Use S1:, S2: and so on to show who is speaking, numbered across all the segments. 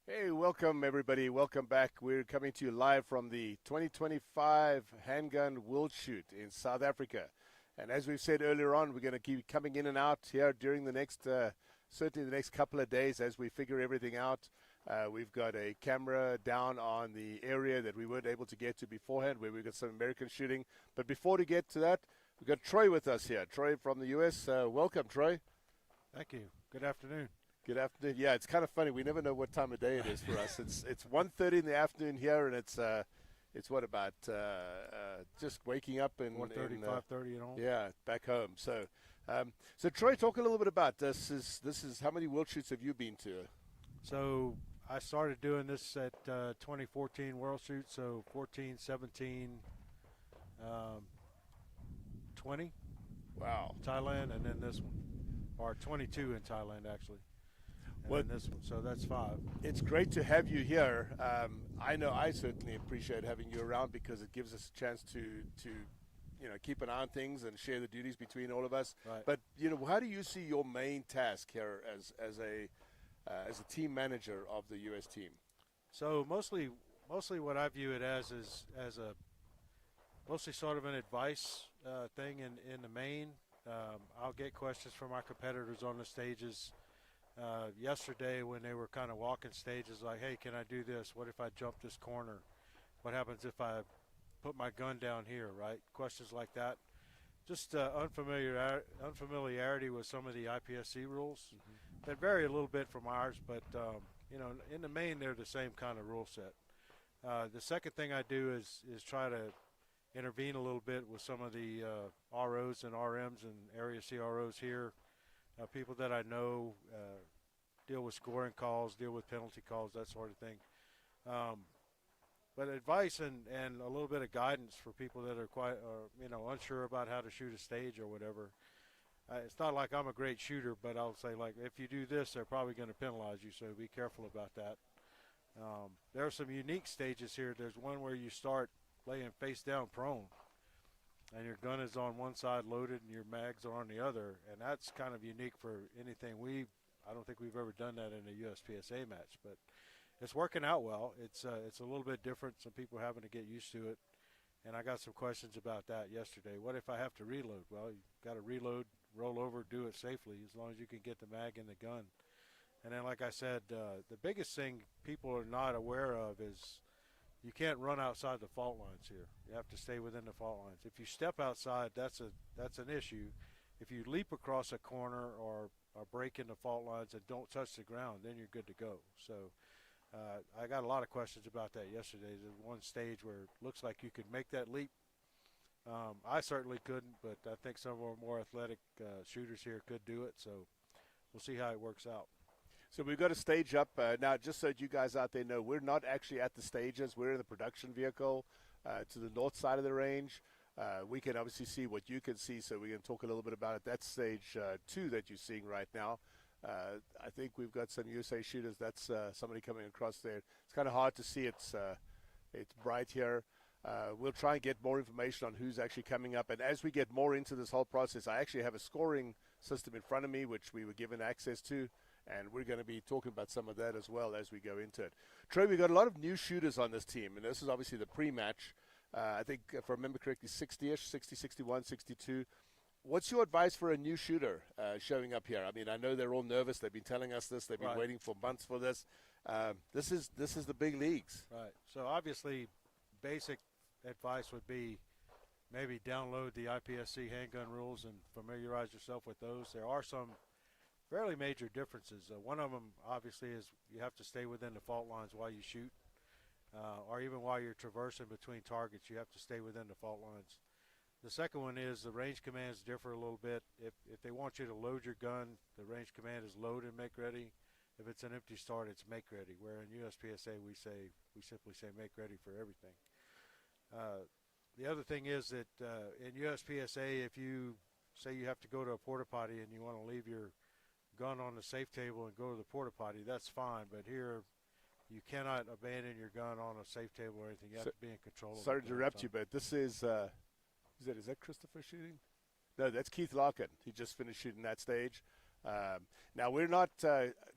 S1: Hey, welcome everybody. Welcome back. We're coming to you live from the 2025 Handgun World Shoot in South Africa. And as we've said earlier on, we're going to keep coming in and out here during the next, certainly the next couple of days as we figure everything out. We've got a camera down on the area that we weren't able to get to beforehand where we've got some American shooting. But before we get to that, we've got Troy with us here. Troy from the U.S. Welcome, Troy.
S2: Thank you. Good afternoon.
S1: Good afternoon. Yeah, it's kind of funny. We never know what time of day it is for us. It's 1:30 in the afternoon here, and it's what about just waking up and
S2: 4:30, 5:30 and all.
S1: yeah, back home. So Troy, talk a little bit about this. This is how many world shoots have you been to?
S2: So I started doing this at 2014 World Shoot, so 14, 17, 20
S1: Wow.
S2: Thailand, and then this one, or 22 in Thailand actually, and
S1: Well,
S2: then this one. So that's 5.
S1: it's great to have you here. I know I certainly appreciate having you around because it gives us a chance to keep an eye on things and share the duties between all of us.
S2: Right.
S1: But how do you see your main task here as a team manager of the U.S. team?
S2: So mostly what I view it as is as a mostly sort of an advice thing in the main. I'll get questions from our competitors on the stages. Yesterday when they were kind of walking stages like, hey, can I do this? What if I jump this corner? What happens if I put my gun down here, right? Questions like that. Just unfamiliarity with some of the IPSC rules that vary a little bit from ours, but in the main they're the same kind of rule set. The second thing I do is try to intervene a little bit with some of the ROs and RMs and area CROs here, people that I know, deal with scoring calls, deal with penalty calls, that sort of thing. But advice and a little bit of guidance for people that are quite, unsure about how to shoot a stage or whatever. It's not like I'm a great shooter, but I'll say, like, if you do this, they're probably going to penalize you, so be careful about that. There are some unique stages here. There's one where you start laying face down prone, and your gun is on one side loaded and your mags are on the other, and that's kind of unique for anything. I don't think we've ever done that in a USPSA match, but it's working out well. It's a little bit different. Some people are having to get used to it, and I got some questions about that yesterday. What if I have to reload? Well, you got to reload, roll over, do it safely as long as you can get the mag in the gun. And then, like I said, the biggest thing people are not aware of is you can't run outside the fault lines here. You have to stay within the fault lines. If you step outside, that's an issue. If you leap across a corner or break into fault lines and don't touch the ground, then you're good to go. So I got a lot of questions about that yesterday. There's one stage where it looks like you could make that leap. I certainly couldn't, but I think some of our more athletic shooters here could do it. So we'll see how it works out.
S1: So we've got a stage up now. Just so you guys out there know, we're not actually at the stages. We're in the production vehicle to the north side of the range. We can obviously see what you can see, so we can talk a little bit about it. That's stage 2 that you're seeing right now. I think we've got some USA shooters. That's somebody coming across there. It's kind of hard to see. It's bright here. We'll try and get more information on who's actually coming up. And as we get more into this whole process, I actually have a scoring system in front of me, which we were given access to. And we're going to be talking about some of that as well as we go into it. Trey, we've got a lot of new shooters on this team, and this is obviously the pre-match. I think, if I remember correctly, 60-ish, 60, 61, 62. What's your advice for a new shooter showing up here? I mean, I know they're all nervous. They've been telling us this. They've been waiting for months for this. This is the big leagues.
S2: Right. So obviously, basic advice would be maybe download the IPSC handgun rules and familiarize yourself with those. There are some fairly major differences. One of them, obviously, is you have to stay within the fault lines while you shoot, or even while you're traversing between targets, you have to stay within the fault lines. The second one is the range commands differ a little bit. If they want you to load your gun, the range command is load and make ready. If it's an empty start, it's make ready, where in USPSA we simply say make ready for everything. The other thing is that in USPSA, if you say you have to go to a porta potty and you want to leave your gun on the safe table and go to the porta potty, that's fine. But here, you cannot abandon your gun on a safe table or anything. You have to be in control.
S1: Sorry to interrupt you, but this is that Christopher shooting? No, that's Keith Larkin. He just finished shooting that stage. Now, we're not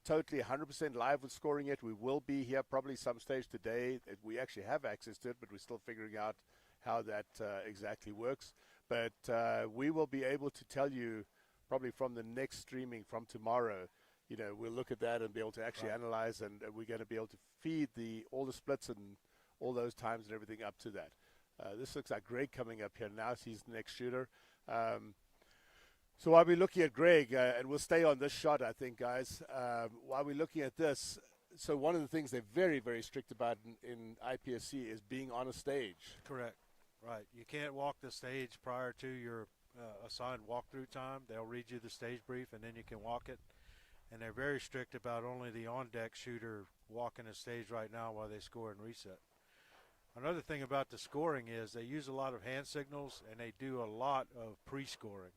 S1: totally 100% live with scoring yet. We will be here probably some stage today. We actually have access to it, but we're still figuring out how that exactly works. But we will be able to tell you probably from the next streaming from tomorrow. We'll look at that and be able to actually analyze, and we're going to be able to feed all the splits and all those times and everything up to that. This looks like Greg coming up here now. He's the next shooter. So while we're looking at Greg, and we'll stay on this shot, I think, guys, while we're looking at this, so one of the things they're very, very strict about in IPSC is being on a stage.
S2: Correct. Right. You can't walk the stage prior to your assigned walkthrough time. They'll read you the stage brief, and then you can walk it. And they're very strict about only the on-deck shooter walking the stage right now while they score and reset. Another thing about the scoring is they use a lot of hand signals, and they do a lot of pre-scoring.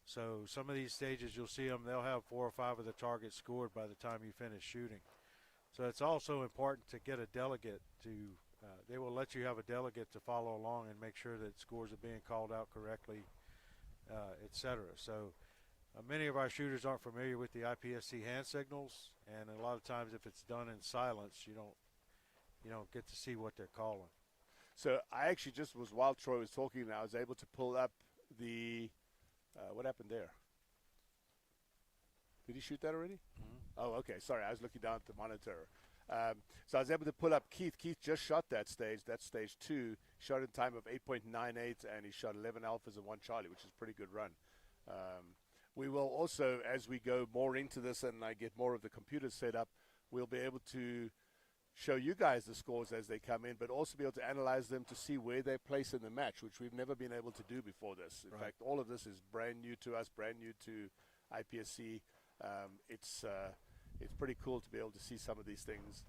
S2: So some of these stages, you'll see them, they'll have 4 or 5 of the targets scored by the time you finish shooting. So it's also important to get a delegate to, they will let you have a delegate to follow along and make sure that scores are being called out correctly, et cetera. So many of our shooters aren't familiar with the IPSC hand signals, and a lot of times if it's done in silence, you don't get to see what they're calling.
S1: So I actually just was, while Troy was talking, and I was able to pull up the, what happened there? Did he shoot that already?
S2: Mm-hmm.
S1: Oh, okay. Sorry, I was looking down at the monitor. So I was able to pull up Keith. Keith just shot that stage. That's stage 2. Shot in time of 8.98, and he shot 11 alphas and 1 Charlie, which is a pretty good run. We will also, as we go more into this and I get more of the computers set up, we'll be able to show you guys the scores as they come in, but also be able to analyze them to see where they place in the match, which we've never been able to do before this. In fact, all of this is brand new to us, brand new to IPSC. It's pretty cool to be able to see some of these things.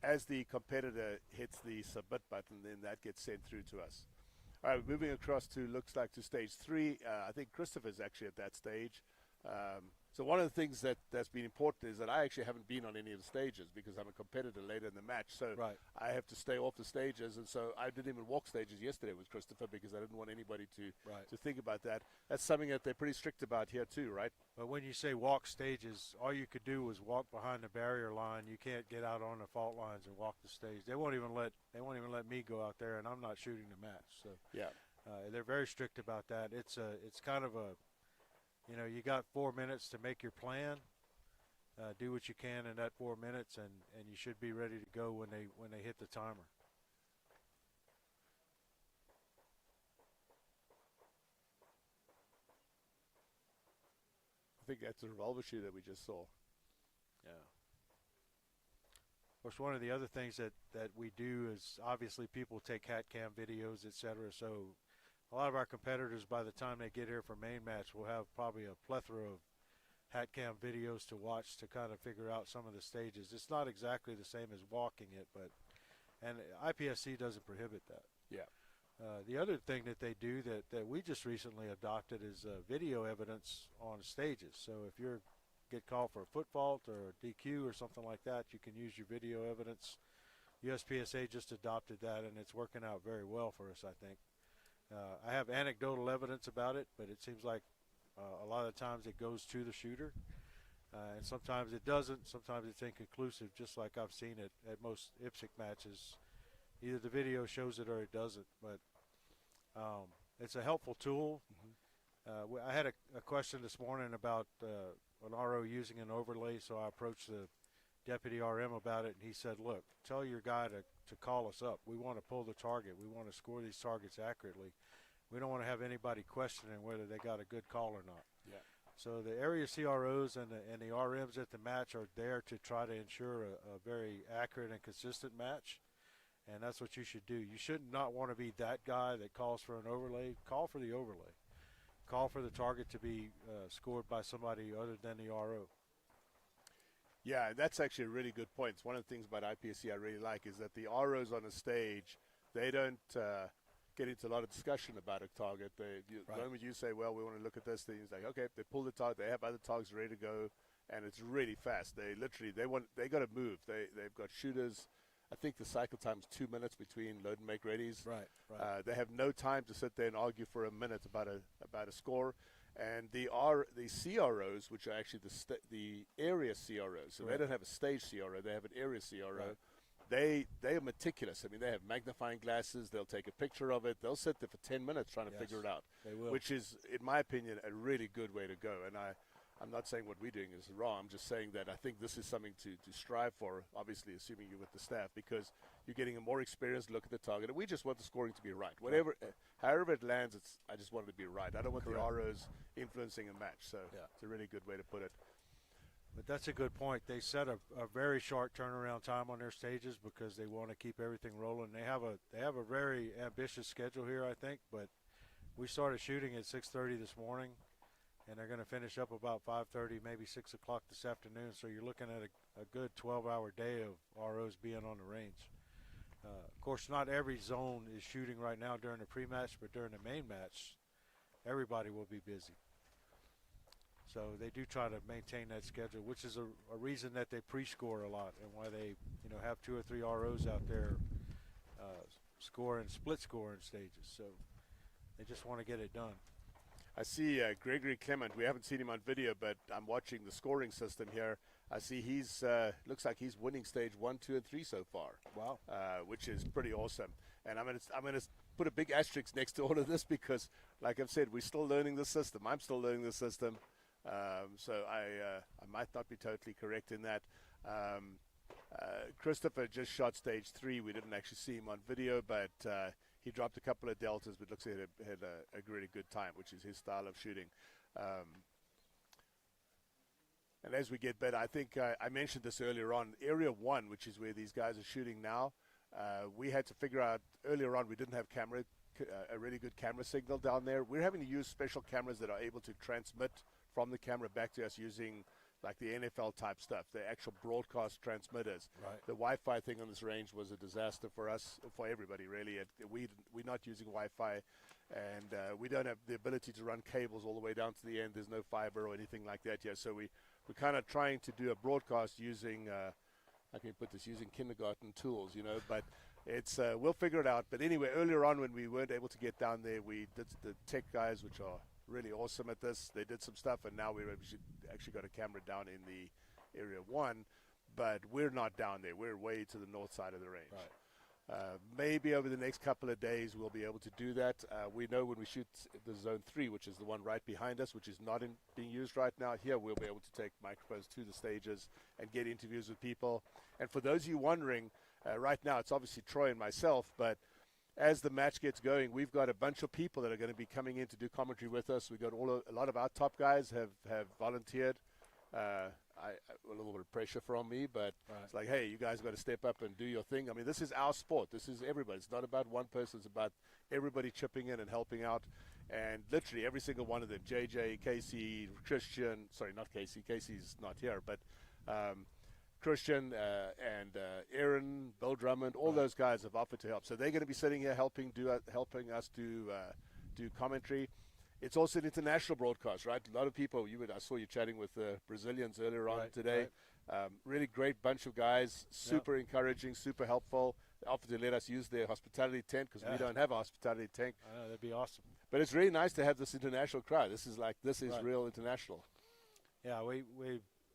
S1: As the competitor hits the submit button, then that gets sent through to us. All right, moving across to, looks like to stage 3. I think Christopher's actually at that stage. So one of the things that's been important is that I actually haven't been on any of the stages because I'm a competitor later in the match. So I have to stay off the stages, and so I didn't even walk stages yesterday with Christopher because I didn't want anybody to think about that. That's something that they're pretty strict about here too, right?
S2: But when you say walk stages, all you could do was walk behind the barrier line. You can't get out on the fault lines and walk the stage. They won't even let me go out there, and I'm not shooting the match. So they're very strict about that. It's kind of a, you got 4 minutes to make your plan. Do what you can in that 4 minutes, and you should be ready to go when they hit the timer.
S1: I think that's a revolver shoot that we just saw.
S2: Yeah. Of course, one of the other things that we do is obviously people take hat cam videos, et cetera. So a lot of our competitors, by the time they get here for main match, will have probably a plethora of hat cam videos to watch to kind of figure out some of the stages. It's not exactly the same as walking it, and IPSC doesn't prohibit that.
S1: Yeah.
S2: The other thing that they do that we just recently adopted is video evidence on stages. So if you get called for a foot fault or a DQ or something like that, you can use your video evidence. USPSA just adopted that, and it's working out very well for us, I think. I have anecdotal evidence about it, but it seems like a lot of times it goes to the shooter, and sometimes it doesn't. Sometimes it's inconclusive, just like I've seen it at most IPSC matches. Either the video shows it or it doesn't, but it's a helpful tool. Mm-hmm. I had a question this morning about an RO using an overlay, so I approached the deputy RM about it, and he said, look, tell your guy to call us up. We want to pull the target. We want to score these targets accurately. We don't want to have anybody questioning whether they got a good call or not.
S1: Yeah.
S2: So the area CROs and the RMs at the match are there to try to ensure a very accurate and consistent match, and that's what you should do. You should not want to be that guy that calls for an overlay. Call for the overlay. Call for the target to be scored by somebody other than the RO.
S1: Yeah, that's actually a really good point. It's one of the things about IPSC I really like is that the ROs on a stage, they don't get into a lot of discussion about a target. The moment you say, well, we want to look at this thing, it's like, okay, they pull the target, they have other targets ready to go, and it's really fast. They literally, they got to move. They've got shooters. I think the cycle time is 2 minutes between load and make readies.
S2: Right.
S1: They have no time to sit there and argue for a minute about a score. And the CROs, which are actually the area CROs, so they don't have a stage CRO, they have an area CRO. They are meticulous. I mean, they have magnifying glasses. They'll take a picture of it. They'll sit there for 10 minutes trying to figure it out, which is, in my opinion, a really good way to go. And I'm not saying what we're doing is wrong. I'm just saying that I think this is something to strive for, obviously, assuming you're with the staff, because you're getting a more experienced look at the target. And we just want the scoring to be right. However it lands, I just want it to be right. I don't want the ROs influencing a match. So it's a really good way to put it.
S2: But that's a good point. They set a very short turnaround time on their stages because they want to keep everything rolling. They have a very ambitious schedule here, I think. But we started shooting at 6:30 this morning, and they're going to finish up about 5:30, maybe 6 o'clock this afternoon. So you're looking at a good 12-hour day of ROs being on the range. Of course, not every zone is shooting right now during the pre-match, but during the main match, everybody will be busy. So they do try to maintain that schedule, which is a reason that they pre-score a lot and why they have 2 or 3 ROs out there scoring, split scoring stages. So they just want to get it done.
S1: I see Gregory Clement. We haven't seen him on video, but I'm watching the scoring system here. I see he's looks like he's winning stage 1, 2, and 3 so far.
S2: Wow,
S1: which is pretty awesome. And I'm gonna put a big asterisk next to all of this because, like I've said, we're still learning the system. I'm still learning the system. So I might not be totally correct in that. Christopher just shot stage 3. We didn't actually see him on video, but he dropped a couple of deltas, but looks like he had a really good time, which is his style of shooting. And as we get better, I think I mentioned this earlier on, Area 1, which is where these guys are shooting now, we had to figure out earlier on we didn't have a really good camera signal down there. We're having to use special cameras that are able to transmit from the camera back to us using like the NFL type stuff, the actual broadcast transmitters.
S2: Right.
S1: The Wi-Fi thing on this range was a disaster for us, for everybody really. We're not using Wi-Fi, and we don't have the ability to run cables all the way down to the end. There's no fiber or anything like that yet. So we're kind of trying to do a broadcast using, I can put this, using kindergarten tools, but it's we'll figure it out. But anyway, earlier on when we weren't able to get down there, we did the tech guys, which are really awesome at this. They did some stuff, and now we've actually got a camera down in the Area 1, but we're not down there. We're way to the north side of the range.
S2: Right.
S1: Maybe over the next couple of days we'll be able to do that. We know when we shoot the Zone 3, which is the one right behind us, which is not being used right now, here we'll be able to take microphones to the stages and get interviews with people. And for those of you wondering, right now it's obviously Troy and myself, but as the match gets going, we've got a bunch of people that are going to be coming in to do commentary with us. We've got a lot of our top guys have volunteered. A little bit of pressure from me, but It's like, hey, you guys got to step up and do your thing. I mean, this is our sport. This is everybody. It's not about one person. It's about everybody chipping in and helping out. And literally every single one of them, JJ, Casey, Christian, sorry, not Casey. Casey's not here, but Christian and Aaron, Bill Drummond, all those guys have offered to help. So they're going to be sitting here helping us do commentary. It's also an international broadcast, right? A lot of people, I saw you chatting with the Brazilians earlier on today. Right. Really great bunch of guys, super encouraging, super helpful. They offered to let us use their hospitality tent because we don't have a hospitality tent.
S2: That'd be awesome.
S1: But it's really nice to have this international crowd. This is real international.
S2: Yeah, we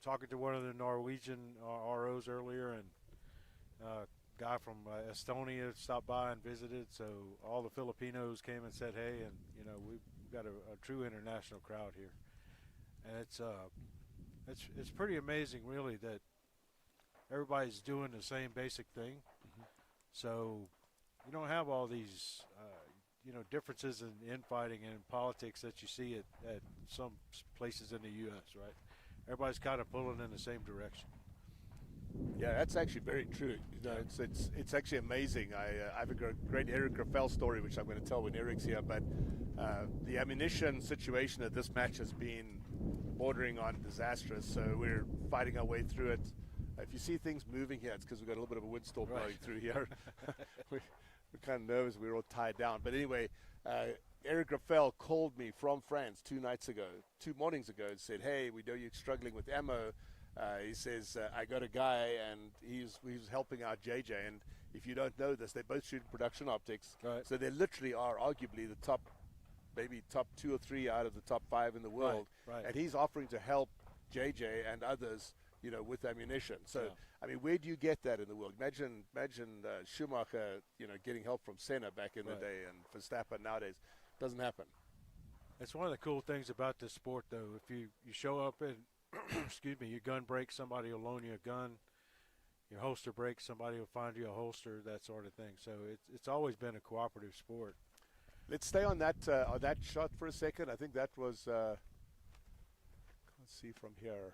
S2: talking to one of the Norwegian ROs earlier, and a guy from Estonia stopped by and visited. So all the Filipinos came and said, hey, and we've got a true international crowd here, and it's pretty amazing, really, that everybody's doing the same basic thing. Mm-hmm. So you don't have all these differences in infighting and in politics that you see at some places in the U.S., right? Everybody's kind of pulling in the same direction.
S1: Yeah, that's actually very true. It's actually amazing. I have a great Eric Raffel story, which I'm going to tell when Eric's here. But the ammunition situation at this match has been bordering on disastrous. So we're fighting our way through it. If you see things moving here, it's because we've got a little bit of a windstorm blowing through here. We're kind of nervous. We're all tied down. But anyway, Eric Raffel called me from France 2 mornings ago, and said, hey, we know you're struggling with ammo. He says, I got a guy, and he's helping out JJ. And if you don't know this, they both shoot production optics.
S2: Right.
S1: So they literally are arguably the top maybe top 2 or 3 out of the top 5 in the world,
S2: right.
S1: and he's offering to help JJ and others, with ammunition. So, I mean, where do you get that in the world? Imagine Schumacher, getting help from Senna back in the day, and Verstappen nowadays. Doesn't happen.
S2: It's one of the cool things about this sport, though. If you show up and, excuse me, your gun breaks, somebody will loan you a gun. Your holster breaks, somebody will find you a holster, that sort of thing. So it's always been a cooperative sport.
S1: Let's stay on that shot for a second. I think that was, can't see from here.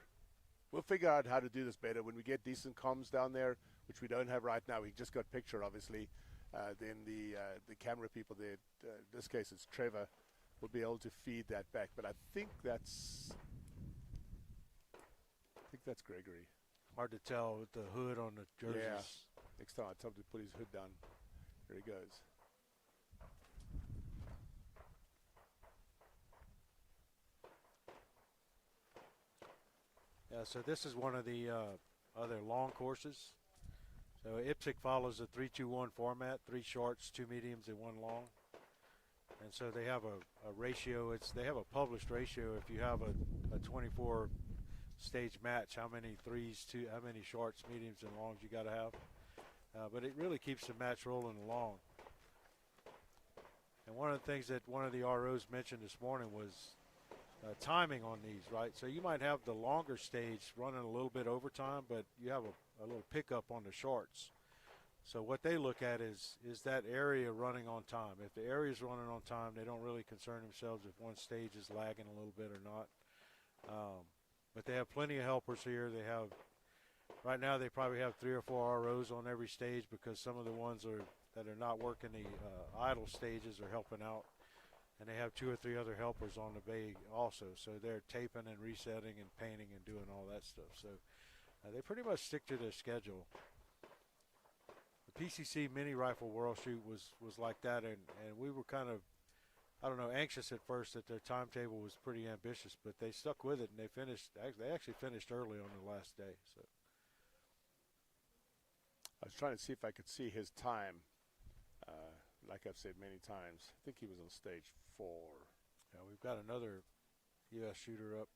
S1: We'll figure out how to do this better when we get decent comms down there, which we don't have right now. We just got picture, obviously. Then the camera people there, in this case it's Trevor, will be able to feed that back. But I think that's Gregory.
S2: Hard to tell with the hood on the jerseys.
S1: Yeah. Next time I'll tell him to put his hood down. Here he goes.
S2: Yeah, so this is one of the other long courses. So IPSC follows a 3-2-1 format, 3 shorts, 2 mediums, and 1 long. And so they have a ratio. They have a published ratio. If you have a 24 stage match, how many threes, how many shorts, mediums, and longs you got to have. But it really keeps the match rolling along. And one of the things that one of the ROs mentioned this morning was timing on these, right? So you might have the longer stage running a little bit overtime, but you have a little pickup on the shorts. So what they look at is that area running on time. If the area is running on time, they don't really concern themselves if one stage is lagging a little bit or not. But they have plenty of helpers here. They have, right now they probably have 3 or 4 ROs on every stage, because some of the ones that are not working the idle stages are helping out. And they have 2 or 3 other helpers on the bay also. So they're taping and resetting and painting and doing all that stuff. So they pretty much stick to their schedule. The PCC mini rifle world shoot was like that, and we were kind of, I don't know, anxious at first that their timetable was pretty ambitious, but they stuck with it, and they actually finished early on the last day. So
S1: I was trying to see if I could see his time. Like I've said many times, I think he was on stage 4.
S2: Yeah, we've got another U.S. shooter up.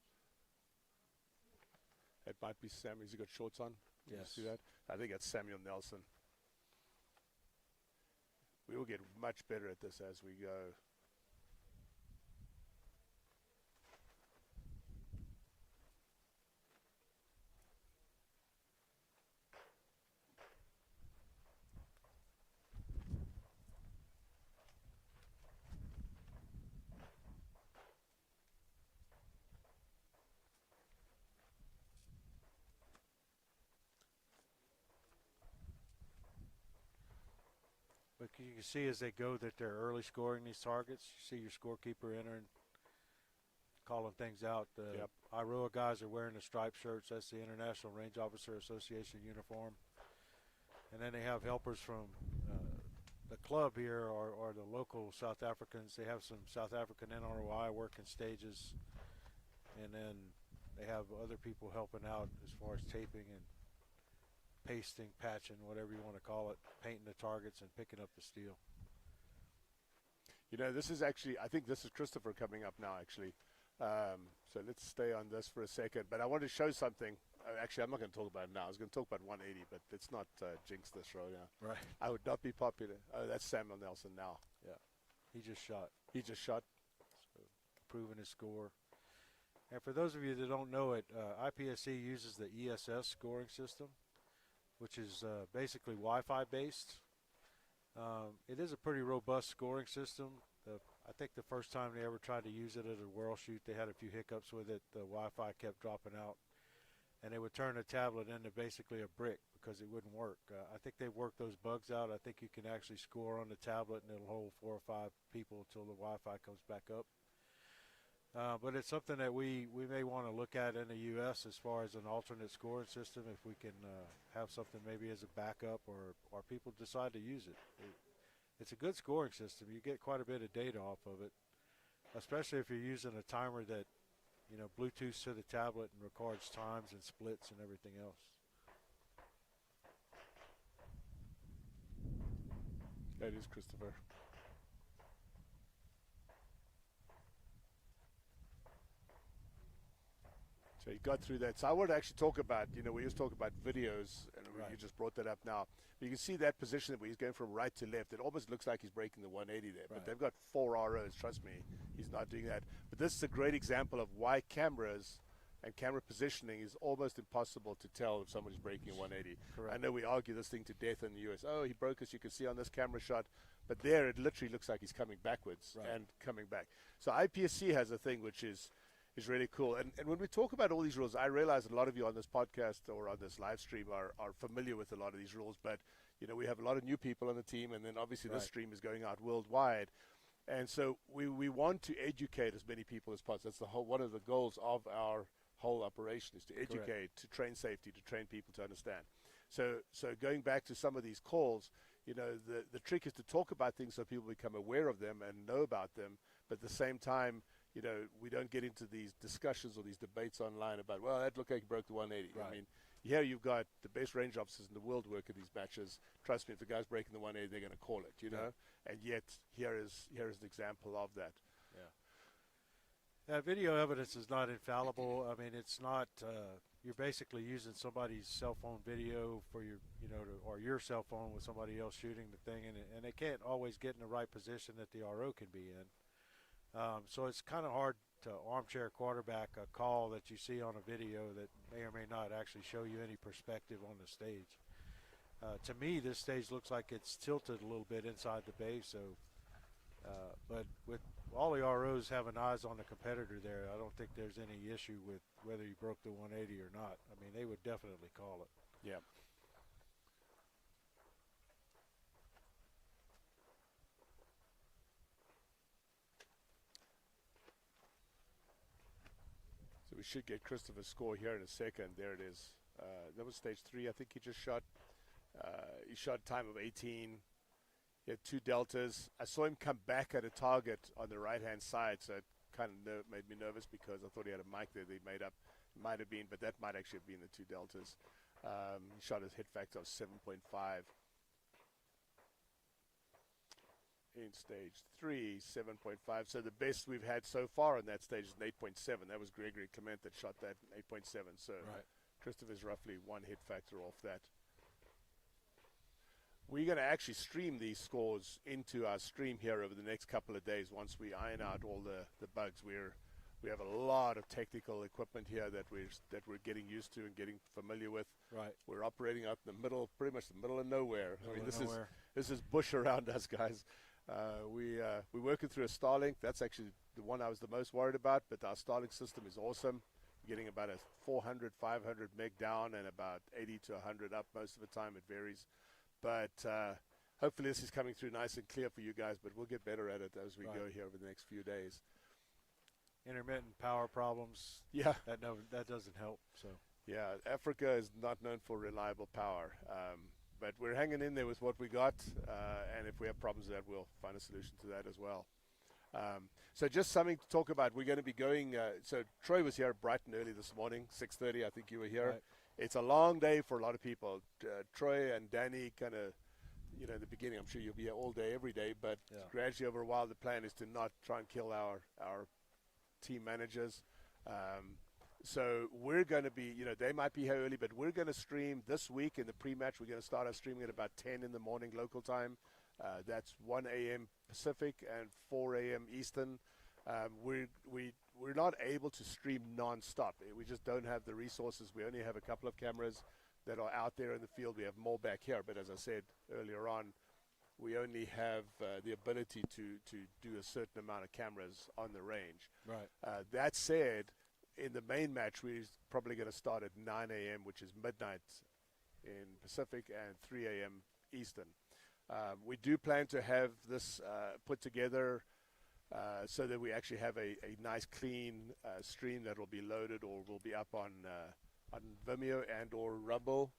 S1: It might be Sam. Has he got shorts on? Can
S2: Yes.
S1: you see that? I think it's Samuel Nelson. We will get much better at this as we go.
S2: But you can see as they go that they're early scoring these targets. You see your scorekeeper entering, calling things out. The IROA guys are wearing the striped shirts. That's the International Range Officer Association uniform. And then they have helpers from the club here, or the local South Africans. They have some South African NROI working stages. And then they have other people helping out as far as taping and pasting, patching, whatever you want to call it, painting the targets and picking up the steel.
S1: This is actually, I think this is Christopher coming up now, actually. So let's stay on this for a second. But I want to show something. Actually, I'm not going to talk about it now. I was going to talk about 180, but let's not jinx this right now.
S2: Right.
S1: I would not be popular. Oh, that's Samuel Nelson now.
S2: Yeah. He just shot. So proving his score. And for those of you that don't know it, IPSC uses the ESS scoring system, which is basically Wi-Fi based. It is a pretty robust scoring system. I think the first time they ever tried to use it at a world shoot, they had a few hiccups with it. The Wi-Fi kept dropping out, and they would turn the tablet into basically a brick because it wouldn't work. I think they've worked those bugs out. I think you can actually score on the tablet, and it'll hold 4 or 5 people until the Wi-Fi comes back up. But it's something that we may want to look at in the U.S. as far as an alternate scoring system, if we can have something maybe as a backup, or people decide to use it. It's a good scoring system. You get quite a bit of data off of it, especially if you're using a timer that, Bluetooths to the tablet and records times and splits and everything else.
S1: That is Christopher. So you got through that. So I want to actually talk about, we used to talk about videos, and
S2: Right.
S1: you just brought that up now. You can see that position where he's going from right to left. It almost looks like he's breaking the 180 there. But
S2: Right.
S1: they've got 4 ROs. Trust me, he's not doing that. But this is a great example of why cameras and camera positioning is almost impossible to tell if somebody's breaking a 180.
S2: Correct.
S1: I know we argue this thing to death in the US. Oh, he broke us. You can see on this camera shot. But there, it literally looks like he's coming backwards
S2: Right.
S1: and coming back. So IPSC has a thing which is really cool. And when we talk about all these rules, I realize a lot of you on this podcast or on this live stream are familiar with a lot of these rules, but we have a lot of new people on the team, and then obviously this
S2: Right.
S1: stream is going out worldwide. And so we want to educate as many people as possible. That's one of the goals of our whole operation, is to educate,
S2: Correct.
S1: to train safety, to train people to understand. So going back to some of these calls, the trick is to talk about things so people become aware of them and know about them, but at the same time, we don't get into these discussions or these debates online about, well, that looked like he broke the 180.
S2: Right.
S1: I mean, here you've got the best range officers in the world work at these matches. Trust me, if the guy's breaking the 180, they're going to call it,
S2: Yeah.
S1: And yet, here is an example of that.
S2: Yeah. Video evidence is not infallible. I mean, it's not. You're basically using somebody's cell phone video for your, or your cell phone with somebody else shooting the thing, and they can't always get in the right position that the RO can be in. So it's kind of hard to armchair quarterback a call that you see on a video that may or may not actually show you any perspective on the stage. To me, this stage looks like it's tilted a little bit inside the bay. So, but with all the ROs having eyes on the competitor there, I don't think there's any issue with whether you broke the 180 or not. I mean, they would definitely call it.
S1: Yeah. So we should get Christopher's score here in a second. There it is. That was stage 3. I think he just shot. He shot a time of 18. He had 2 deltas. I saw him come back at a target on the right-hand side, so it kind of made me nervous because I thought he had a mic there that he made up. Might have been, but that might actually have been the 2 deltas. He shot his hit factor of 7.5. In stage 3, 7.5. So the best we've had so far on that stage is an 8.7. That was Gregory Clement that shot that 8.7. So
S2: Right.
S1: Christopher's roughly 1 hit factor off that. We're going to actually stream these scores into our stream here over the next couple of days once we iron out all the bugs. We have a lot of technical equipment here that we're getting used to and getting familiar with.
S2: Right.
S1: We're operating out in the middle, pretty much the middle of nowhere. I mean,
S2: Nowhere.
S1: this is bush around us, guys. We're working through a Starlink. That's actually the one I was the most worried about, but our Starlink system is awesome. We're getting about a 400, 500 meg down and about 80 to 100 up most of the time. It varies. But hopefully this is coming through nice and clear for you guys, but we'll get better at it as we go here over the next few days.
S2: Intermittent power problems.
S1: Yeah.
S2: That doesn't help. So.
S1: Yeah, Africa is not known for reliable power. But we're hanging in there with what we got, and if we have problems with that, we'll find a solution to that as well. So just something to talk about. We're going to be going, so Troy was here bright and early this morning, 6:30, I think you were here.
S2: Right.
S1: It's a long day for a lot of people. Troy and Danny kind of, in the beginning, I'm sure you'll be here all day, every day, but gradually over a while, the plan is to not try and kill our team managers. So we're going to be, they might be here early, but we're going to stream this week in the pre-match. We're going to start our streaming at about 10 in the morning local time. That's 1 a.m. Pacific and 4 a.m. Eastern. We're not able to stream non-stop. We just don't have the resources. We only have a couple of cameras that are out there in the field. We have more back here, but as I said earlier on, we only have the ability to do a certain amount of cameras on the range.
S2: Right.
S1: That said, in the main match, we're probably going to start at 9 a.m., which is midnight in Pacific, and 3 a.m. Eastern. We do plan to have this put together so that we actually have a nice, clean stream that will be loaded or will be up on Vimeo and or Rumble.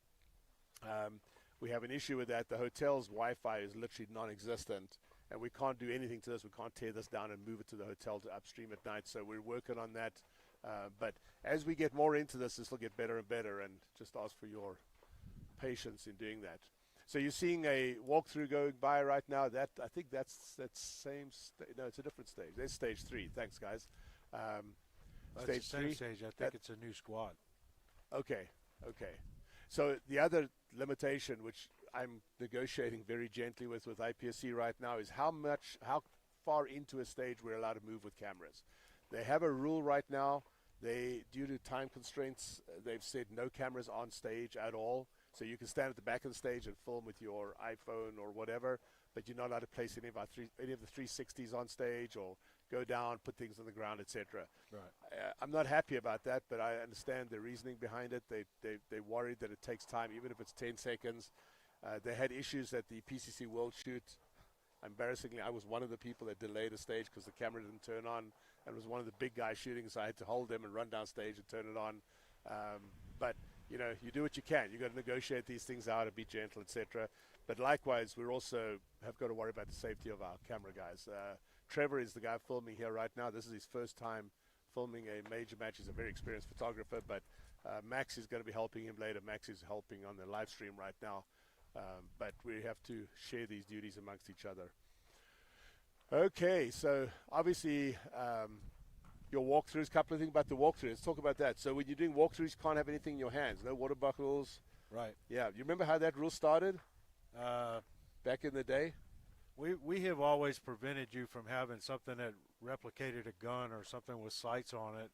S1: We have an issue with that. The hotel's Wi-Fi is literally non-existent, and we can't do anything to this. We can't tear this down and move it to the hotel to upstream at night, so we're working on that. But as we get more into this will get better and better, and just ask for your patience in doing that. So you're seeing a walkthrough going by right now. That I think that's same no, it's a different stage. There's stage 3. Thanks, guys.
S2: That's
S1: Stage
S2: the same
S1: 3?
S2: stage. I think it's a new squad.
S1: Okay. So the other limitation, which I'm negotiating very gently with IPSC right now, is how far into a stage we're allowed to move with cameras. They have a rule right now. Due to time constraints, they've said no cameras on stage at all. So you can stand at the back of the stage and film with your iPhone or whatever, but you're not allowed to place any of the 360s on stage or go down, put things on the ground, etc.
S2: Right.
S1: I'm not happy about that, but I understand the reasoning behind it. They worried that it takes time, even if it's 10 seconds. They had issues at the PCC World Shoot. Embarrassingly, I was one of the people that delayed a stage because the camera didn't turn on, and was one of the big guys shooting, so I had to hold them and run down stage and turn it on. But you know, you do what you can. You got to negotiate these things out and be gentle, etc. But likewise, we're also have got to worry about the safety of our camera guys. Trevor is the guy filming here right now. This is his first time filming a major match. He's a very experienced photographer, but Max is going to be helping him later. Max is helping on the live stream right now. But we have to share these duties amongst each other. Okay, so obviously your walkthroughs, a couple of things about the walkthrough. Let's talk about that. So when you're doing walkthroughs, you can't have anything in your hands. No water bottles.
S2: Right.
S1: Yeah. You remember how that rule started back in the day?
S2: We have always prevented you from having something that replicated a gun or something with sights on it.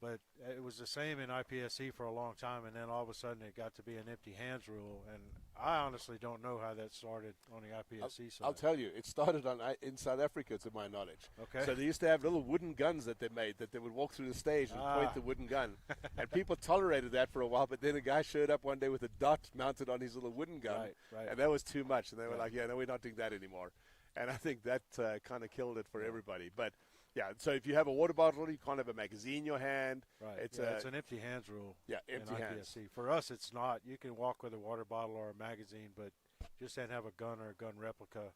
S2: But it was the same in IPSC for a long time, and then all of a sudden it got to be an empty hands rule. And I honestly don't know how that started on the IPSC side.
S1: I'll tell you, it started in South Africa, to my knowledge.
S2: Okay.
S1: So they used to have little wooden guns that they made that they would walk through the stage and point the wooden gun. And people tolerated that for a while, but then a guy showed up one day with a dot mounted on his little wooden gun,
S2: right.
S1: and that was too much. And they were like, yeah, no, we're not doing that anymore. And I think that kind of killed it for everybody. But yeah, so if you have a water bottle, you can't have a magazine in your hand.
S2: Right.
S1: It's
S2: an empty hands rule.
S1: Yeah, empty hands.
S2: IPSC. For us, it's not. You can walk with a water bottle or a magazine, but just can't have a gun or a gun replica.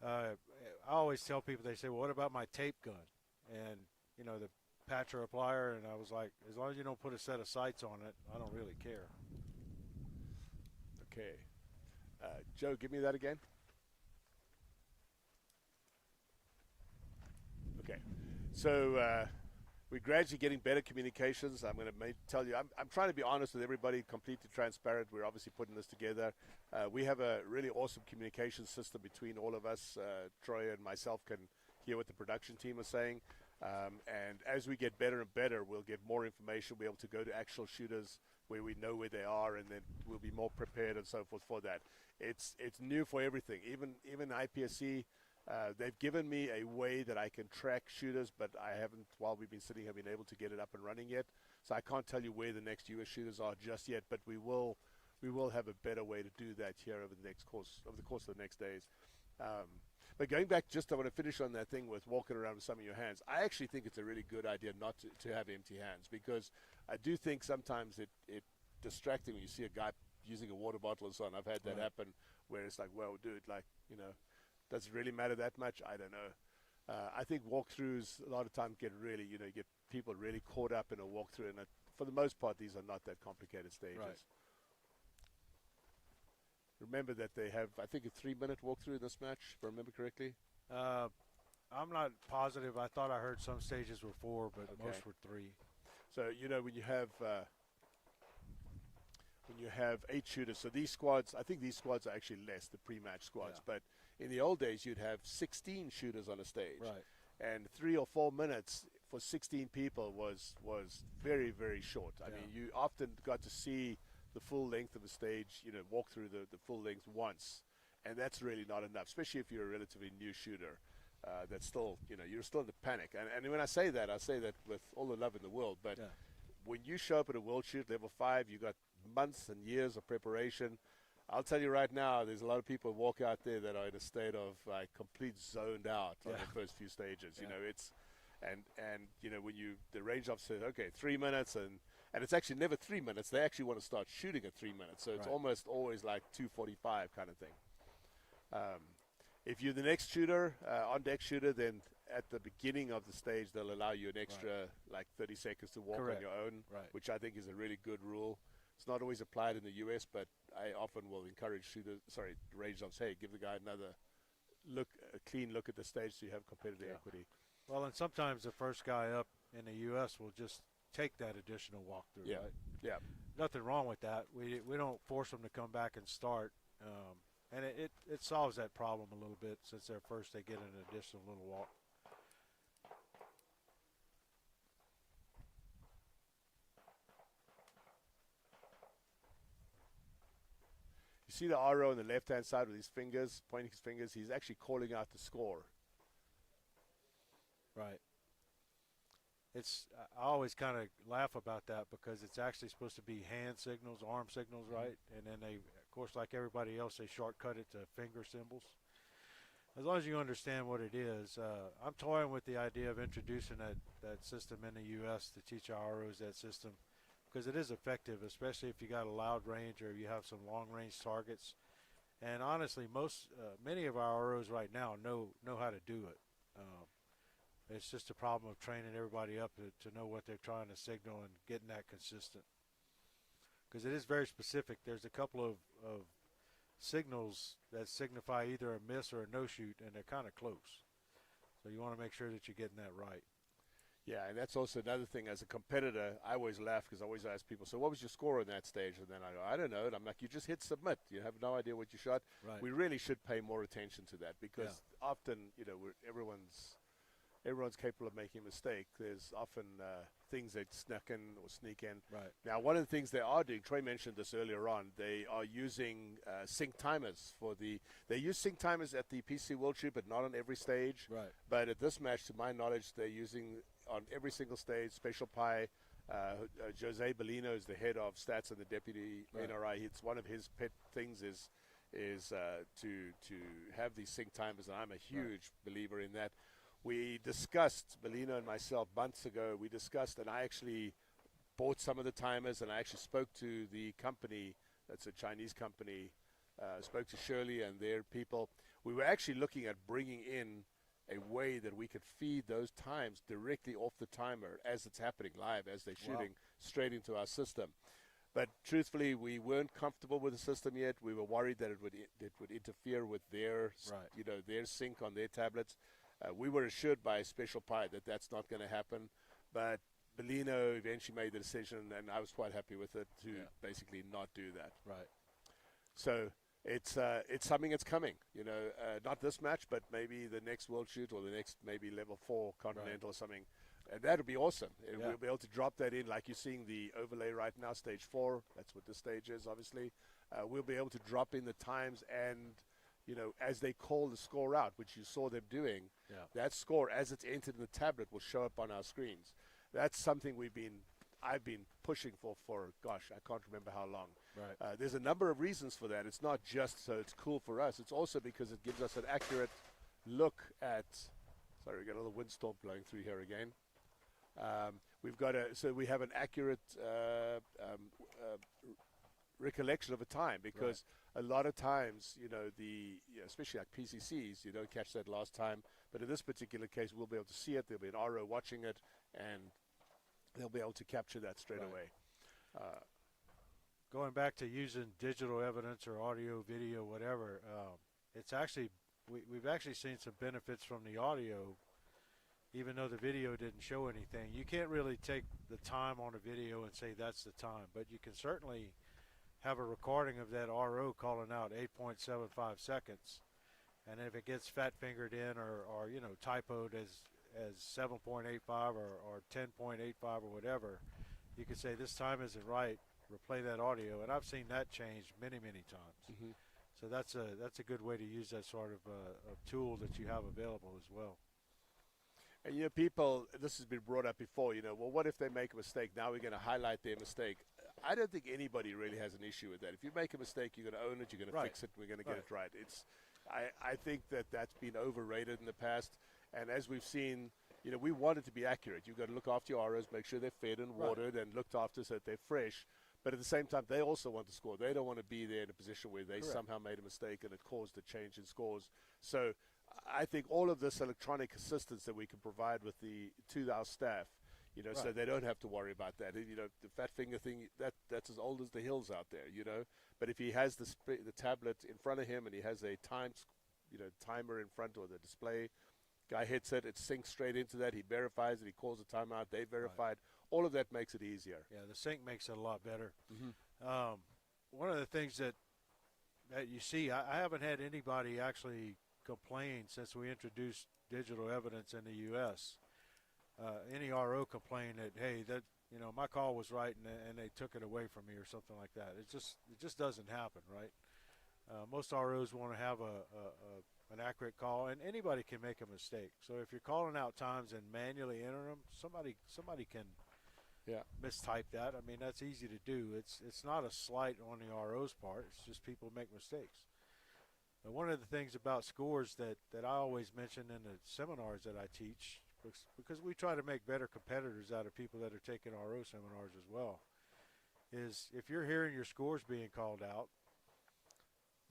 S2: I always tell people, they say, well, what about my tape gun? And, you know, the patch or plier, and I was like, as long as you don't put a set of sights on it, I don't really care.
S1: Okay. Joe, give me that again. Okay, so we're gradually getting better communications. I'm going to tell you, I'm trying to be honest with everybody, completely transparent. We're obviously putting this together. We have a really awesome communication system between all of us. Troy and myself can hear what the production team is saying. And as we get better and better, we'll get more information. We'll be able to go to actual shooters where we know where they are, and then we'll be more prepared and so forth for that. It's new for everything. Even IPSC, they've given me a way that I can track shooters, but I haven't, while we've been sitting here, been able to get it up and running yet. So I can't tell you where the next US shooters are just yet, but we will have a better way to do that here over the course of the next days. But going back, I want to finish on that thing with walking around with some of your hands. I actually think it's a really good idea not to have empty hands, because I do think sometimes it's distracting when you see a guy using a water bottle or so on. I've had that happen where it's like, well, dude, like, you know, does it really matter that much? I don't know. I think walkthroughs a lot of times get really, you get people really caught up in a walkthrough, and for the most part, these are not that complicated stages.
S2: Right.
S1: Remember that they have, I think, a 3-minute walkthrough in this match, if I remember correctly.
S2: I'm not positive. I thought I heard some stages were 4, but most were 3.
S1: So, when you have 8 shooters, so these squads, I think these squads are actually less, the pre-match squads, but in the old days, you'd have 16 shooters on a stage.
S2: Right.
S1: And 3 or 4 minutes for 16 people was very, very short. I mean, you often got to see the full length of a stage, walk through the full length once. And that's really not enough, especially if you're a relatively new shooter. That's still, you're still in the panic. And when I say that with all the love in the world. But when you show up at a world shoot, level 5, you got months and years of preparation. I'll tell you right now, there's a lot of people who walk out there that are in a state of like complete zoned out on the first few stages. It's and when the range officer says, okay, 3 minutes, and it's actually never 3 minutes. They actually want to start shooting at 3 minutes, so it's almost always like 2:45 kind of thing. If you're the next shooter, on deck shooter, then at the beginning of the stage they'll allow you an extra like 30 seconds to walk on your own, which I think is a really good rule. It's not always applied in the US, but I often will encourage range officers, hey, give the guy another look, a clean look at the stage so you have competitive equity.
S2: Well, and sometimes the first guy up in the U.S. will just take that additional walkthrough.
S1: Yeah,
S2: right?
S1: yeah.
S2: Nothing wrong with that. We don't force them to come back and start, and it solves that problem a little bit since they're first. They get an additional little walk.
S1: You see the RO on the left-hand side with his fingers, pointing his fingers. He's actually calling out the score.
S2: Right. I always kind of laugh about that because it's actually supposed to be hand signals, arm signals, right? And then they, of course, like everybody else, they shortcut it to finger symbols. As long as you understand what it is, I'm toying with the idea of introducing that system in the U.S. to teach our ROs that system because it is effective, especially if you got a loud range or you have some long-range targets. And honestly, many of our ROs right now know how to do it. It's just a problem of training everybody up to know what they're trying to signal and getting that consistent. Because it is very specific. There's a couple of signals that signify either a miss or a no-shoot, and they're kind of close. So you want to make sure that you're getting that right.
S1: Yeah, and that's also another thing. As a competitor, I always laugh because I always ask people, so what was your score on that stage? And then I go, I don't know. And I'm like, you just hit submit. You have no idea what you shot.
S2: Right.
S1: We really should pay more attention to that because often, everyone's capable of making a mistake. There's often things that snuck in or sneak in.
S2: Right.
S1: Now, one of the things they are doing, Troy mentioned this earlier on, they are using sync timers they use sync timers at the PC World Shoot, but not on every stage.
S2: Right.
S1: But at this match, to my knowledge, they're using on every single stage. Special Pi, Jose Bellino is the head of stats and the deputy NRI. It's one of his pet things is to have these sync timers, and I'm a huge believer in that. We discussed, Bellino and myself, months ago, and I actually bought some of the timers, and I actually spoke to the company, that's a Chinese company, spoke to Shirley and their people. We were actually looking at bringing in a way that we could feed those times directly off the timer as it's happening live, as they're shooting straight into our system. But truthfully, we weren't comfortable with the system yet. We were worried that it would interfere with their their sync on their tablets. We were assured by Special Pi that that's not going to happen, but Bellino eventually made the decision, and I was quite happy with it, to basically not do that.
S2: Right.
S1: So it's something that's coming, not this match, but maybe the next World Shoot or the next maybe Level 4 Continental or something. And that would be awesome. We'll be able to drop that in, like you're seeing the overlay right now, Stage 4. That's what this stage is, obviously. We'll be able to drop in the times and, as they call the score out, which you saw them doing, that score, as it's entered in the tablet, will show up on our screens. That's something I've been pushing for, gosh, I can't remember how long.
S2: Right.
S1: There's a number of reasons for that. It's not just so it's cool for us. It's also because it gives us an accurate look at, sorry, we got a little windstorm blowing through here again. So we have an accurate recollection of a time, because a lot of times, especially like PCCs, you don't catch that last time. But in this particular case, we'll be able to see it. There'll be an RO watching it, and they'll be able to capture that straight away.
S2: Going back to using digital evidence or audio, video, whatever, it's actually we've actually seen some benefits from the audio, even though the video didn't show anything. You can't really take the time on a video and say that's the time, but you can certainly have a recording of that RO calling out 8.75 seconds, and if it gets fat fingered in or typoed as 7.85 or 10.85 or whatever, you could say this time isn't right, replay that audio, and I've seen that change many times.
S1: Mm-hmm.
S2: So that's a good way to use that sort of tool that you have available as well.
S1: And people, this has been brought up before, well, what if they make a mistake? Now we're going to highlight their mistake. I don't think anybody really has an issue with that. If you make a mistake, you're going to own it, you're going to fix it, we're going to get it right. I think that's been overrated in the past, and as we've seen, we want it to be accurate. You've got to look after your ROs, make sure they're fed and watered and looked after so that they're fresh. But at the same time, they also want to score. They don't want to be there in a position where they somehow made a mistake and it caused a change in scores. So I think all of this electronic assistance that we can provide to our staff, so they don't have to worry about that. The fat finger thing, that's as old as the hills out there, But if he has the tablet in front of him and he has a timer in front or the display, Guy hits it, it sinks straight into that. He verifies it. He calls a timeout. They verified. All of that makes it easier.
S2: Yeah, the sync makes it a lot better.
S1: Mm-hmm.
S2: One of the things that you see, I haven't had anybody actually complain since we introduced digital evidence in the U.S. Any RO complain that, hey, that my call was right and they took it away from me or something like that. It just doesn't happen, right? Most ROs want to have an accurate call, and anybody can make a mistake. So if you're calling out times and manually enter them, somebody can mistype that. I mean, that's easy to do. It's not a slight on the RO's part. It's just people make mistakes. But one of the things about scores that I always mention in the seminars that I teach, because we try to make better competitors out of people that are taking RO seminars as well, is if you're hearing your scores being called out,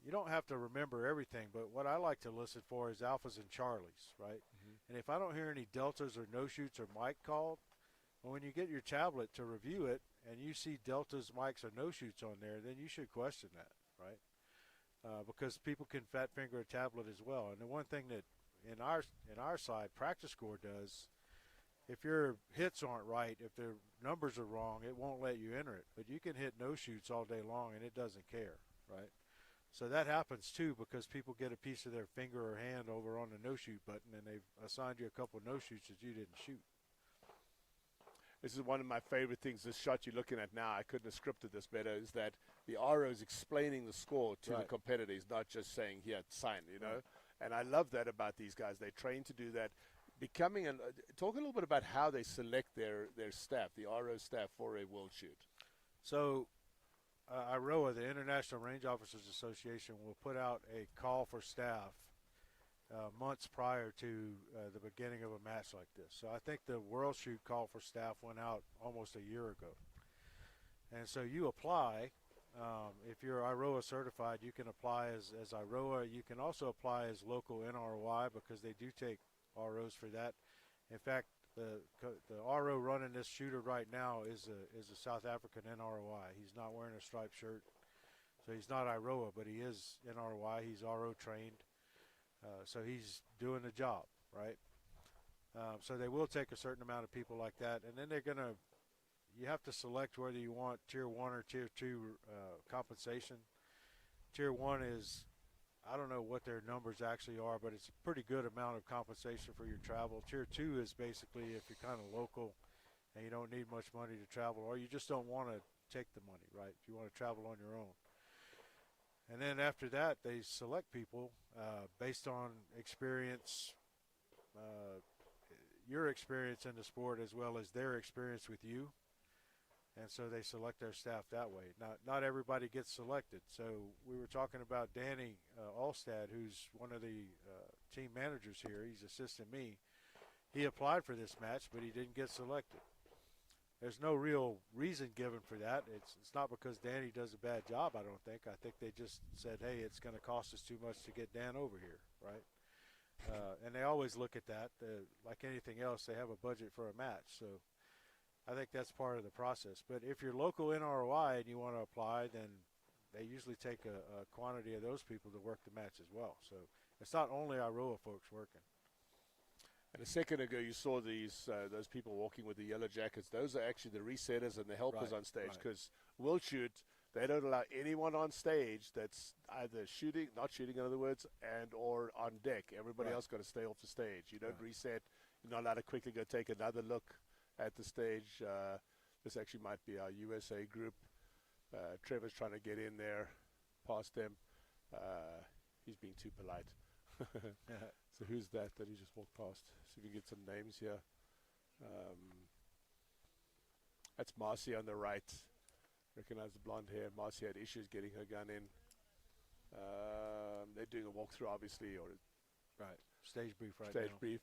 S2: you don't have to remember everything, but what I like to listen for is alphas and charlies, right? Mm-hmm. And if I don't hear any deltas or no-shoots or mic called, well, when you get your tablet to review it and you see deltas, mics, or no-shoots on there, then you should question that, right? Because people can fat finger a tablet as well. And the one thing that in our side, practice score does, if your hits aren't right, if the numbers are wrong, it won't let you enter it. But you can hit no-shoots all day long and it doesn't care, right? So that happens too, because people get a piece of their finger or hand over on the no-shoot button and they've assigned you a couple of no-shoots that you didn't shoot.
S1: This is one of my favorite things, this shot you're looking at now, I couldn't have scripted this better, is that the RO is explaining the score to the competitor. He's not just saying, here, sign, Right. And I love that about these guys. They train to do that. Talk a little bit about how they select their staff, the RO staff, for a world shoot.
S2: So IROA, the International Range Officers Association, will put out a call for staff months prior to the beginning of a match like this. So I think the World Shoot call for staff went out almost a year ago. And so you apply. If you're IROA certified, you can apply as IROA. You can also apply as local NROI because they do take ROs for that. In fact, the RO running this shooter right now is a South African NROI. He's not wearing a striped shirt, so he's not IROA, but he is NROI. He's RO trained, so he's doing the job, right? So they will take a certain amount of people like that, and then you have to select whether you want Tier 1 or Tier 2 compensation. Tier 1 is, I don't know what their numbers actually are, but it's a pretty good amount of compensation for your travel. Tier 2 is basically if you're kind of local and you don't need much money to travel, or you just don't want to take the money, right? If you want to travel on your own. And then after that, they select people based on experience, your experience in the sport as well as their experience with you. And so they select their staff that way. Not everybody gets selected. So we were talking about Danny Alstad, who's one of the team managers here. He's assisting me. He applied for this match, but he didn't get selected. There's no real reason given for that. It's not because Danny does a bad job, I don't think. I think they just said, hey, it's going to cost us too much to get Dan over here, right? And they always look at that. Like anything else, they have a budget for a match. So I think that's part of the process. But if you're local NROI and you want to apply, then they usually take a quantity of those people to work the match as well. So it's not only IROA folks working.
S1: And a second ago, you saw those people walking with the yellow jackets. Those are actually the resetters and the helpers on stage, because World Shoot, they don't allow anyone on stage that's either not shooting, in other words, and or on deck. Everybody else got to stay off the stage. You don't reset. You're not allowed to quickly go take another look at the stage. This actually might be our USA group. Trevor's trying to get in there past them. He's being too polite. So who's that he just walked past? See if we can get some names here. That's Marcy on the right. Recognize the blonde hair. Marcy had issues getting her gun in. They're doing a walkthrough, obviously, or
S2: stage brief now.
S1: Stage brief.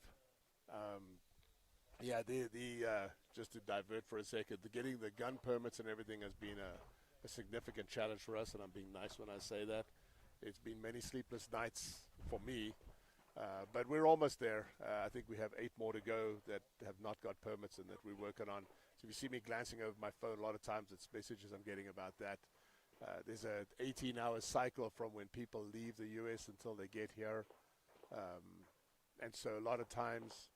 S1: Just to divert for a second, getting the gun permits and everything has been a significant challenge for us, and I'm being nice when I say that. It's been many sleepless nights for me, but we're almost there. I think we have 8 more to go that have not got permits and that we're working on. So if you see me glancing over my phone, a lot of times it's messages I'm getting about that. There's an 18-hour cycle from when people leave the U.S. until they get here. and so a lot of times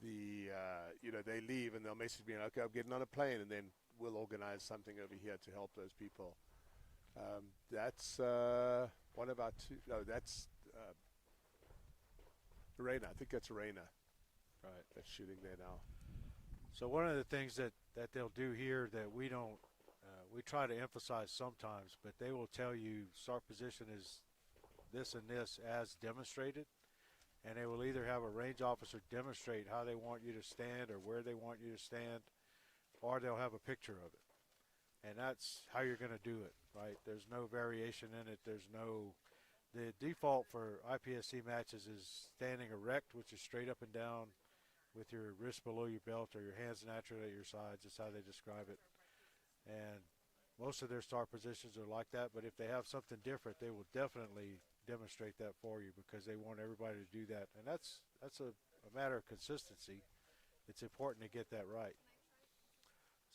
S1: they leave and they'll message me, okay, I'm getting on a plane, and then we'll organize something over here to help those people. That's one of our two. No, that's Reina. I think that's Reina.
S2: Right.
S1: That's shooting there now.
S2: So one of the things that they'll do here that we don't, we try to emphasize sometimes, but they will tell you start position is this and this as demonstrated, and they will either have a range officer demonstrate how they want you to stand or where they want you to stand, or they'll have a picture of it. And that's how you're going to do it, right? There's no variation in it. The default for IPSC matches is standing erect, which is straight up and down with your wrist below your belt or your hands naturally at your sides. That's how they describe it. And most of their start positions are like that, but if they have something different, they will definitely demonstrate that for you because they want everybody to do that. And that's a matter of consistency. It's important to get that right.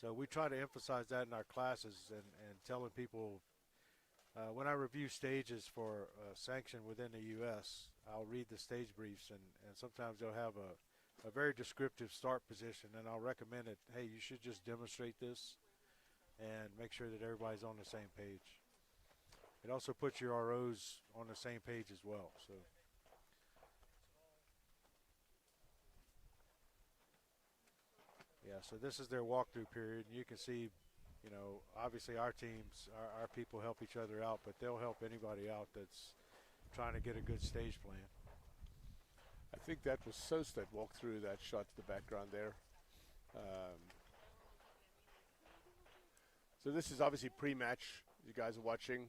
S2: So we try to emphasize that in our classes and telling people, when I review stages for sanction within the U.S., I'll read the stage briefs, and sometimes they'll have a very descriptive start position, and I'll recommend it, hey, you should just demonstrate this and make sure that everybody's on the same page. It also puts your ROs on the same page as well. So. Yeah, so this is their walkthrough period, and you can see, obviously our teams, our people help each other out, but they'll help anybody out that's trying to get a good stage plan.
S1: I think that was Sos that walked through that shot to the background there. So this is obviously pre-match. You guys are watching.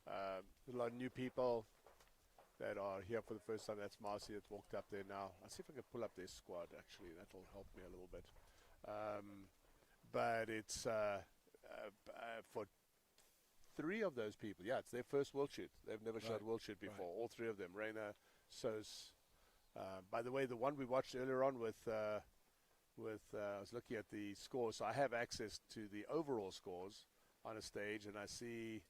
S1: A lot of new people that are here for the first time. That's Marcy that walked up there now. I'll see if I can pull up their squad, actually. That will help me a little bit. But it's for three of those people. Yeah, it's their first world shoot. They've never shot world shoot before. Right. All three of them. Reina, Sos. By the way, the one we watched earlier on with I was looking at the scores, so I have access to the overall scores on a stage, and I see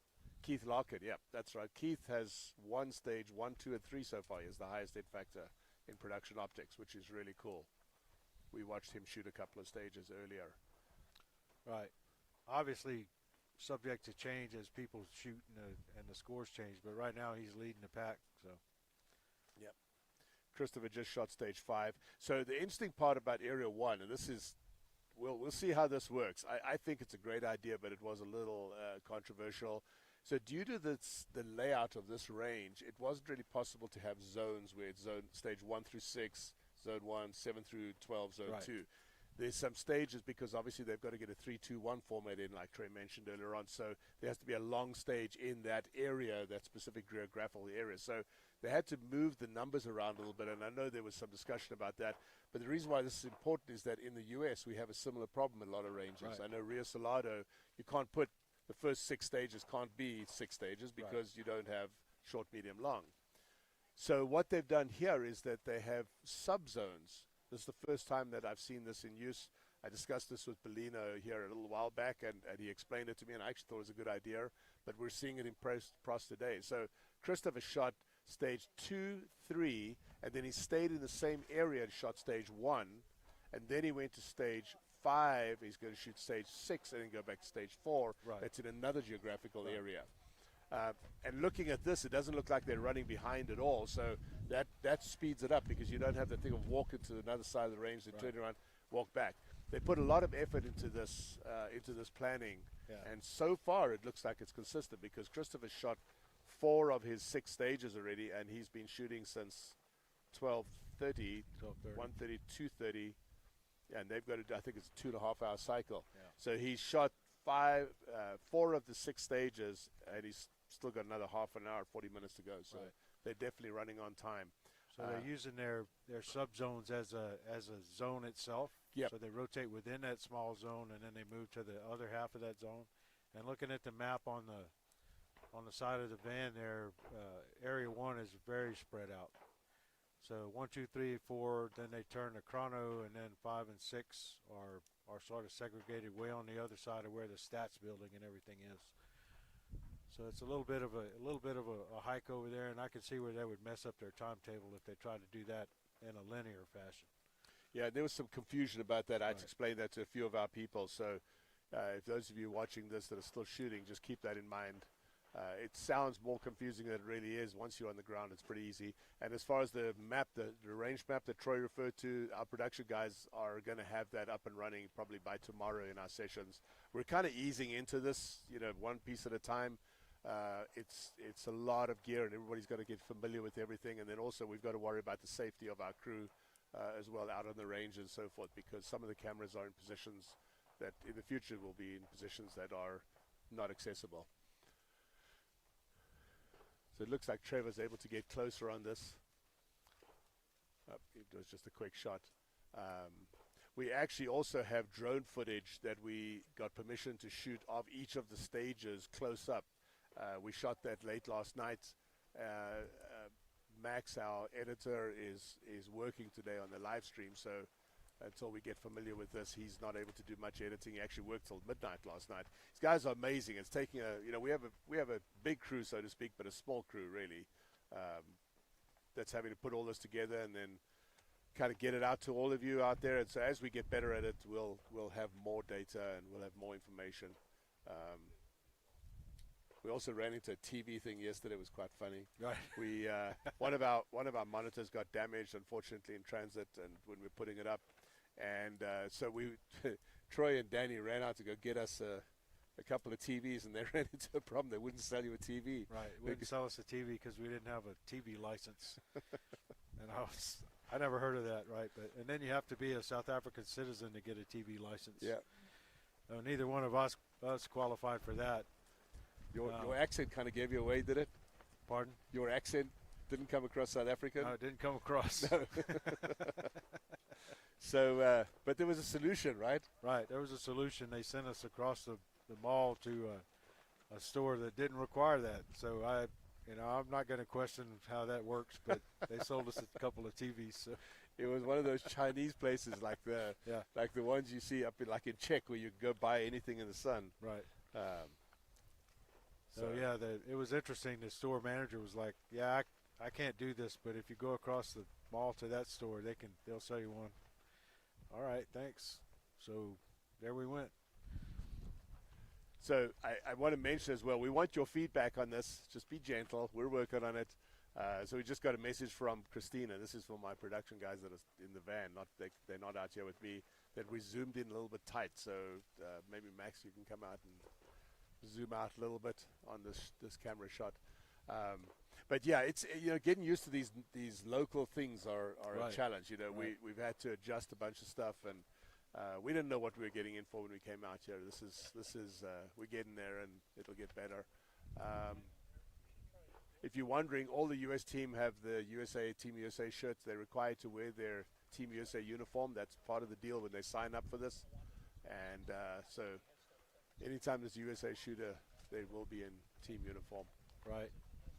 S1: Keith Lockett. Yeah, that's right. Keith has won stage 1, 2, and 3 so far. He has the highest hit factor in production optics, which is really cool. We watched him shoot a couple of stages earlier.
S2: Right. Obviously, subject to change as people shoot and the scores change, but right now he's leading the pack. So.
S1: Yep. Christopher just shot stage 5. So the interesting part about Area 1, and this is, we'll see how this works. I think it's a great idea, but it was a little controversial. So due to the layout of this range, it wasn't really possible to have zones where it's zone stage 1 through 6, zone 1, 7 through 12, zone 2. There's some stages because obviously they've got to get a 3-2-1 format in, like Trey mentioned earlier on. So there has to be a long stage in that area, that specific geographical area. So they had to move the numbers around a little bit, and I know there was some discussion about that. But the reason why this is important is that in the U.S. we have a similar problem in a lot of ranges. Right. I know Rio Salado, you can't put the first 6 stages can't be 6 stages because you don't have short, medium, long. So what they've done here is that they have subzones. This is the first time that I've seen this in use. I discussed this with Bellino here a little while back, and he explained it to me, and I actually thought it was a good idea. But we're seeing it in pros today. So Christopher shot stage 2, 3, and then he stayed in the same area and shot stage 1, and then he went to stage 5. He's going to shoot stage 6 and then go back to stage 4. Right. That's in another geographical area. And looking at this, it doesn't look like they're running behind at all. So that speeds it up because you don't have the thing of walking to another side of the range and turn around, walk back. They put a lot of effort into this planning, and so far it looks like it's consistent because Christopher shot 4 of his 6 stages already, and he's been shooting since 12:30, 1:30, 2:30, and they've got I think it's a 2.5-hour cycle. Yeah. So he's shot 4 of the 6 stages, and he's still got another half an hour, 40 minutes to go. So they're definitely running on time.
S2: So they're using their subzones as a zone itself. Yep. So they rotate within that small zone, and then they move to the other half of that zone. And looking at the map on the side of the van there, Area 1 is very spread out. So 1, 2, 3, 4, then they turn to chrono, and then 5 and 6 are sort of segregated way on the other side of where the stats building and everything is. So it's a little bit of a hike over there, and I can see where that would mess up their timetable if they tried to do that in a linear fashion.
S1: Yeah, there was some confusion about that. I had to explain that to a few of our people. So if those of you watching this that are still shooting, just keep that in mind. It sounds more confusing than it really is. Once you're on the ground, it's pretty easy. And as far as the map, the range map that Troy referred to, our production guys are going to have that up and running probably by tomorrow in our sessions. We're kind of easing into this, one piece at a time. It's a lot of gear, and everybody's got to get familiar with everything. And then also we've got to worry about the safety of our crew as well out on the range and so forth, because some of the cameras are in positions that in the future will be in positions that are not accessible. So it looks like Trevor's able to get closer on this. It was just a quick shot. We actually also have drone footage that we got permission to shoot of each of the stages close up. We shot that late last night. Max, our editor, is working today on the live stream, so until we get familiar with this, he's not able to do much editing. He actually worked till midnight last night. These guys are amazing. It's taking we have a big crew, so to speak, but a small crew really, that's having to put all this together and then kind of get it out to all of you out there. And so as we get better at it, we'll have more data and we'll have more information. We also ran into a TV thing yesterday. It was quite funny.
S2: Right.
S1: We one of our monitors got damaged, unfortunately, in transit, and when we were putting it up, and so Troy and Danny ran out to go get us a couple of TVs, and they ran into a problem. They wouldn't sell you a TV.
S2: Right. Wouldn't sell us a TV because we didn't have a TV license. And I never heard of that, right? And then you have to be a South African citizen to get a TV license.
S1: Yeah.
S2: So neither one of us qualified for that.
S1: Your accent kind of gave you away, did it?
S2: Pardon?
S1: Your accent didn't come across South African?
S2: No, it didn't come across.
S1: No. So, but there was a solution, right?
S2: Right. There was a solution. They sent us across the mall to a store that didn't require that. So I'm not going to question how that works, but they sold us a couple of TVs. So.
S1: It was one of those Chinese places like the ones you see up in Czech where you go buy anything in the sun.
S2: Right. So yeah, it was interesting. The store manager was like, "Yeah, I can't do this, but if you go across the mall to that store, they'll sell you one." All right, thanks. So there we went.
S1: So I want to mention as well, we want your feedback on this. Just be gentle. We're working on it. So we just got a message from Christina. This is for my production guys that are in the van. They're not out here with me. That we zoomed in a little bit tight. So maybe Max, you can come out and zoom out a little bit on this camera shot. But yeah, it's getting used to these local things are
S2: right.
S1: a challenge.
S2: Right.
S1: We've had to adjust a bunch of stuff, and we didn't know what we were getting in for when we came out here. This is we're getting there, and it'll get better. If you're wondering, all the U.S. team have the Team USA shirts. They're required to wear their Team USA uniform. That's part of the deal when they sign up for this. And so anytime there's a USA shooter, they will be in team uniform.
S2: Right.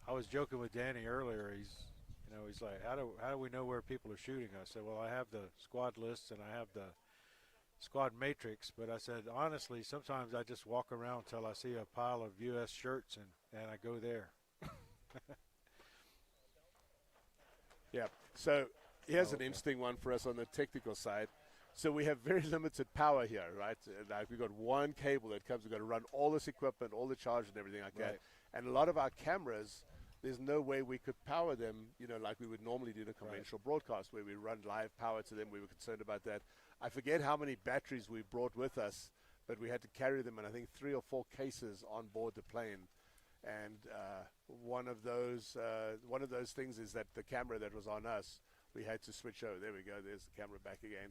S2: I was joking with Danny earlier. He's like, how do we know where people are shooting? I said, well, I have the squad lists and I have the squad matrix. But I said, honestly, sometimes I just walk around till I see a pile of U.S. shirts and I go there.
S1: Yeah. So here's an interesting one for us on the technical side. So we have very limited power here, right? Like we've got one cable that comes. We've got to run all this equipment, all the charge and everything like that. And a lot of our cameras, there's no way we could power them, like we would normally do in a conventional broadcast where we run live power to them. We were concerned about that. I forget how many batteries we brought with us, but we had to carry them in, I think, 3 or 4 cases on board the plane. And one of those things is that the camera that was on us, we had to switch over. There we go. There's the camera back again.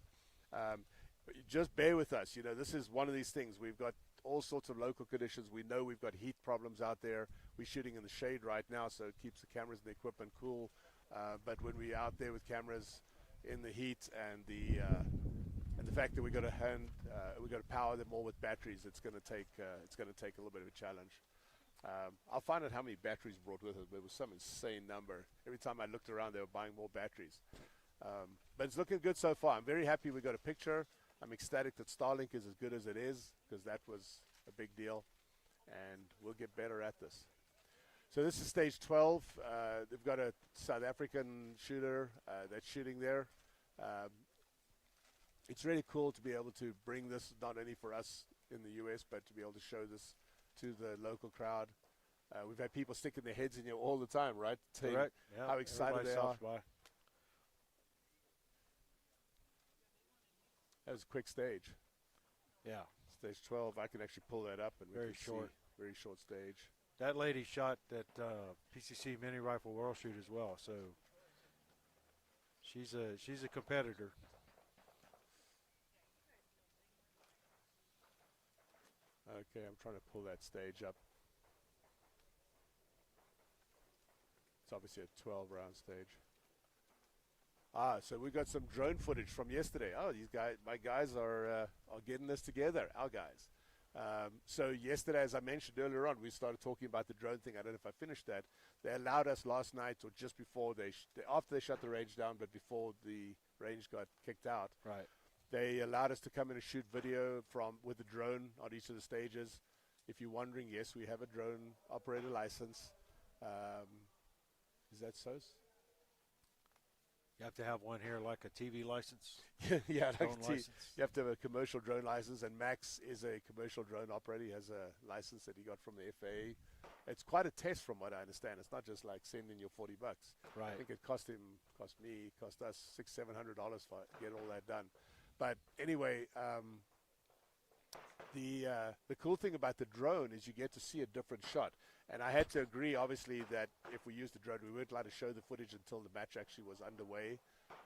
S1: But just bear with us. This is one of these things. We've got all sorts of local conditions. We know we've got heat problems out there. We're shooting in the shade right now, so it keeps the cameras and the equipment cool. But when we're out there with cameras in the heat and the fact that we got to power them all with batteries, it's going to take a little bit of a challenge. I'll find out how many batteries brought with us, but it was some insane number. Every time I looked around, they were buying more batteries. But it's looking good so far. I'm very happy we got a picture. I'm ecstatic that Starlink is as good as it is, because that was a big deal, and we'll get better at this. So this is stage 12. They've got a South African shooter that's shooting there. It's really cool to be able to bring this not only for us in the U.S., but to be able to show this to the local crowd. We've had people sticking their heads in here all the time, right?
S2: Correct. Yeah,
S1: how excited they are.
S2: By.
S1: That was a quick stage.
S2: Yeah.
S1: Stage 12, I can actually pull that up. And
S2: very
S1: we can
S2: short.
S1: See very short stage.
S2: That lady shot at PCC Mini Rifle World Shoot as well, so she's a competitor.
S1: Okay, I'm trying to pull that stage up. It's obviously a 12-round stage. So we got some drone footage from yesterday. Oh, my guys are getting this together, our guys. So yesterday, as I mentioned earlier on, we started talking about the drone thing. I don't know if I finished that. They allowed us last night, or just before after they shut the range down, but before the range got kicked out.
S2: Right.
S1: They allowed us to come in and shoot video with the drone on each of the stages. If you're wondering, yes, we have a drone operator license. Is that so?
S2: You have to have one here, like a TV license.
S1: Yeah, like
S2: license.
S1: You have to have a commercial drone license, and Max is a commercial drone operator. He has a license that he got from the FAA. It's quite a test, from what I understand. It's not just like sending your $40.
S2: Right.
S1: I think it cost us $600-700 to get all that done. But anyway, the cool thing about the drone is you get to see a different shot. And I had to agree, obviously, that if we use the drone, we weren't allowed to show the footage until the match actually was underway,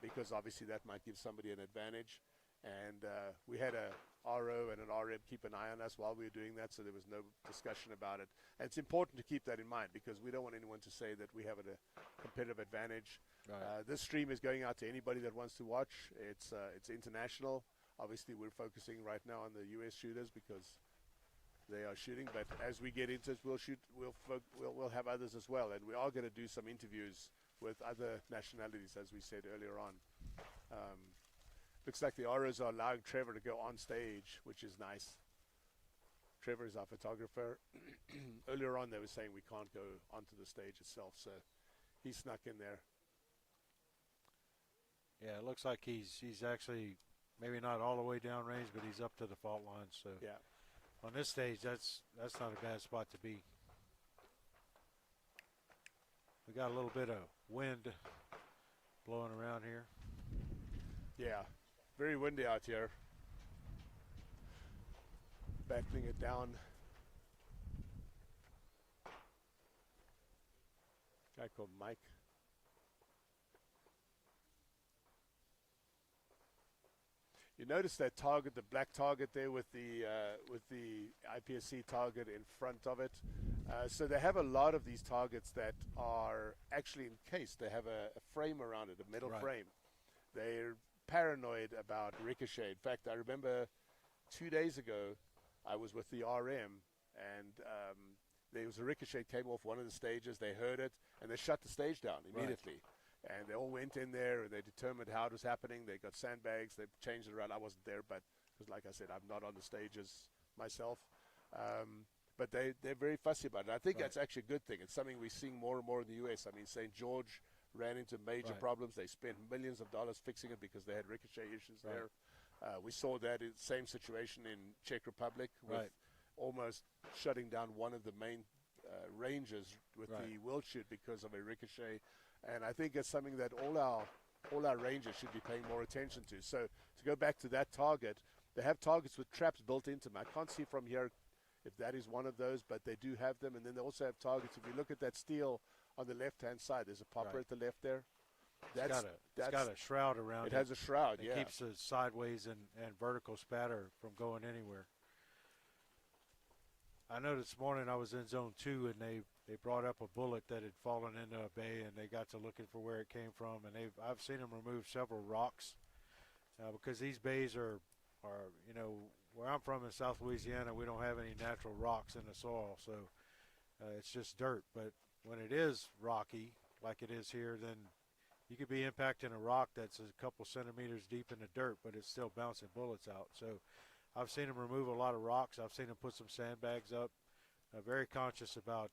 S1: because obviously that might give somebody an advantage. And we had a RO and an RM keep an eye on us while we were doing that, so there was no discussion about it. And it's important to keep that in mind, because we don't want anyone to say that we have a competitive advantage.
S2: Right.
S1: This stream is going out to anybody that wants to watch. It's international. Obviously, we're focusing right now on the U.S. shooters because they are shooting. But as we get into it, we'll have others as well. And we are going to do some interviews with other nationalities, as we said earlier on. Looks like the ROs are allowing Trevor to go on stage, which is nice. Trevor is our photographer. Earlier on, they were saying we can't go onto the stage itself, so he snuck in there.
S2: Yeah, it looks like he's actually maybe not all the way down range, but he's up to the fault line. So
S1: yeah,
S2: on this stage, that's not a bad spot to be. We got a little bit of wind blowing around here.
S1: Yeah, very windy out here. Backing it down. Guy called Mike. You notice that target, the black target there with the IPSC target in front of it. So they have a lot of these targets that are actually encased. They have a frame around it, a metal frame. They're paranoid about ricochet. In fact, I remember 2 days ago, I was with the RM, and there was a ricochet came off one of the stages. They heard it, and they shut the stage down immediately. Right. And they all went in there, and they determined how it was happening. They got sandbags. They changed it around. I wasn't there, but because, like I said, I'm not on the stages myself. But they're very fussy about it. I think that's actually a good thing. It's something we're seeing more and more in the U.S. I mean, St. George ran into major problems. They spent millions of dollars fixing it because they had ricochet issues there. We saw that same situation in Czech Republic with almost shutting down one of the main ranges with the World Shoot because of a ricochet. And I think it's something that all our rangers should be paying more attention to. So to go back to that target, they have targets with traps built into them. I can't see from here if that is one of those, but they do have them. And then they also have targets. If you look at that steel on the left-hand side, there's a popper at the left there.
S2: It's got a shroud around it.
S1: It has a shroud,
S2: it keeps the sideways and vertical spatter from going anywhere. I know this morning I was in zone 2, and they brought up a bullet that had fallen into a bay, and they got to looking for where it came from. And I've seen them remove several rocks because these bays are where I'm from in South Louisiana, we don't have any natural rocks in the soil, so it's just dirt. But when it is rocky, like it is here, then you could be impacting a rock that's a couple centimeters deep in the dirt, but it's still bouncing bullets out. So I've seen them remove a lot of rocks. I've seen them put some sandbags up. very conscious about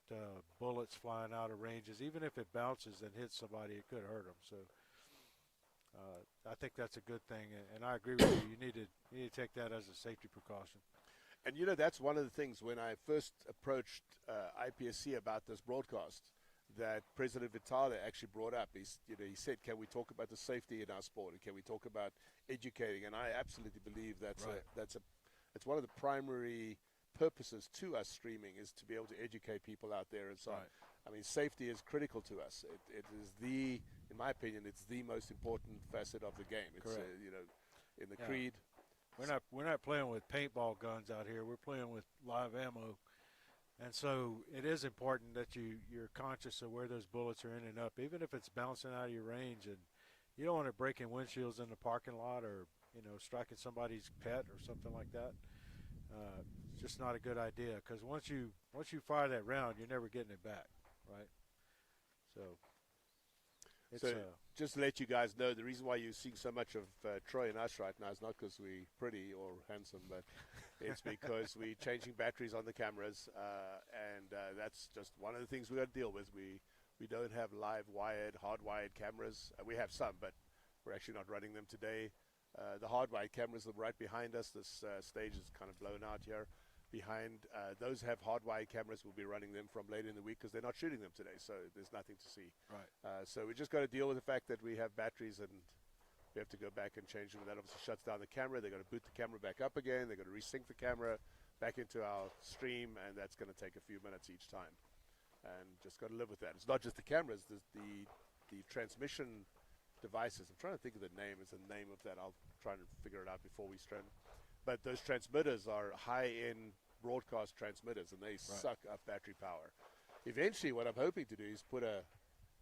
S2: bullets flying out of ranges. Even if it bounces and hits somebody, it could hurt them. So I think that's a good thing, and I agree with you. You need to take that as a safety precaution.
S1: And that's one of the things when I first approached IPSC about this broadcast that President Vitale actually brought up. He said, "Can we talk about the safety in our sport? And can we talk about educating?" And I absolutely believe that's it's one of the primary purposes to us streaming is to be able to educate people out there and so on. I mean, safety is critical to us. It is in my opinion, it's the most important facet of the game. It's in the creed.
S2: We're not playing with paintball guns out here. We're playing with live ammo, and so it is important that you're conscious of where those bullets are ending up, even if it's bouncing out of your range. And you don't want to break in windshields in the parking lot or striking somebody's pet or something like that. It's just not a good idea, because once you fire that round, you're never getting it back, right? So.
S1: Just to let you guys know, the reason why you're seeing so much of Troy and us right now is not because we're pretty or handsome, but it's because we're changing batteries on the cameras, and that's just one of the things we got to deal with. We don't have live wired, hardwired cameras. We have some, but we're actually not running them today. The hardwired cameras are right behind us. This stage is kind of blown out here. Behind those have hardwired cameras. We'll be running them from later in the week because they're not shooting them today, so there's nothing to see.
S2: Right.
S1: So we just got to deal with the fact that we have batteries and we have to go back and change them. That obviously shuts down the camera. They're going to boot the camera back up again. They're going to resync the camera back into our stream, and that's going to take a few minutes each time. And just got to live with that. It's not just the cameras. The transmission devices. I'm trying to think of the name. It's the name of that. I'll try to figure it out before we stream. But those transmitters are high-end broadcast transmitters, and they suck up battery power. Eventually, what I'm hoping to do is put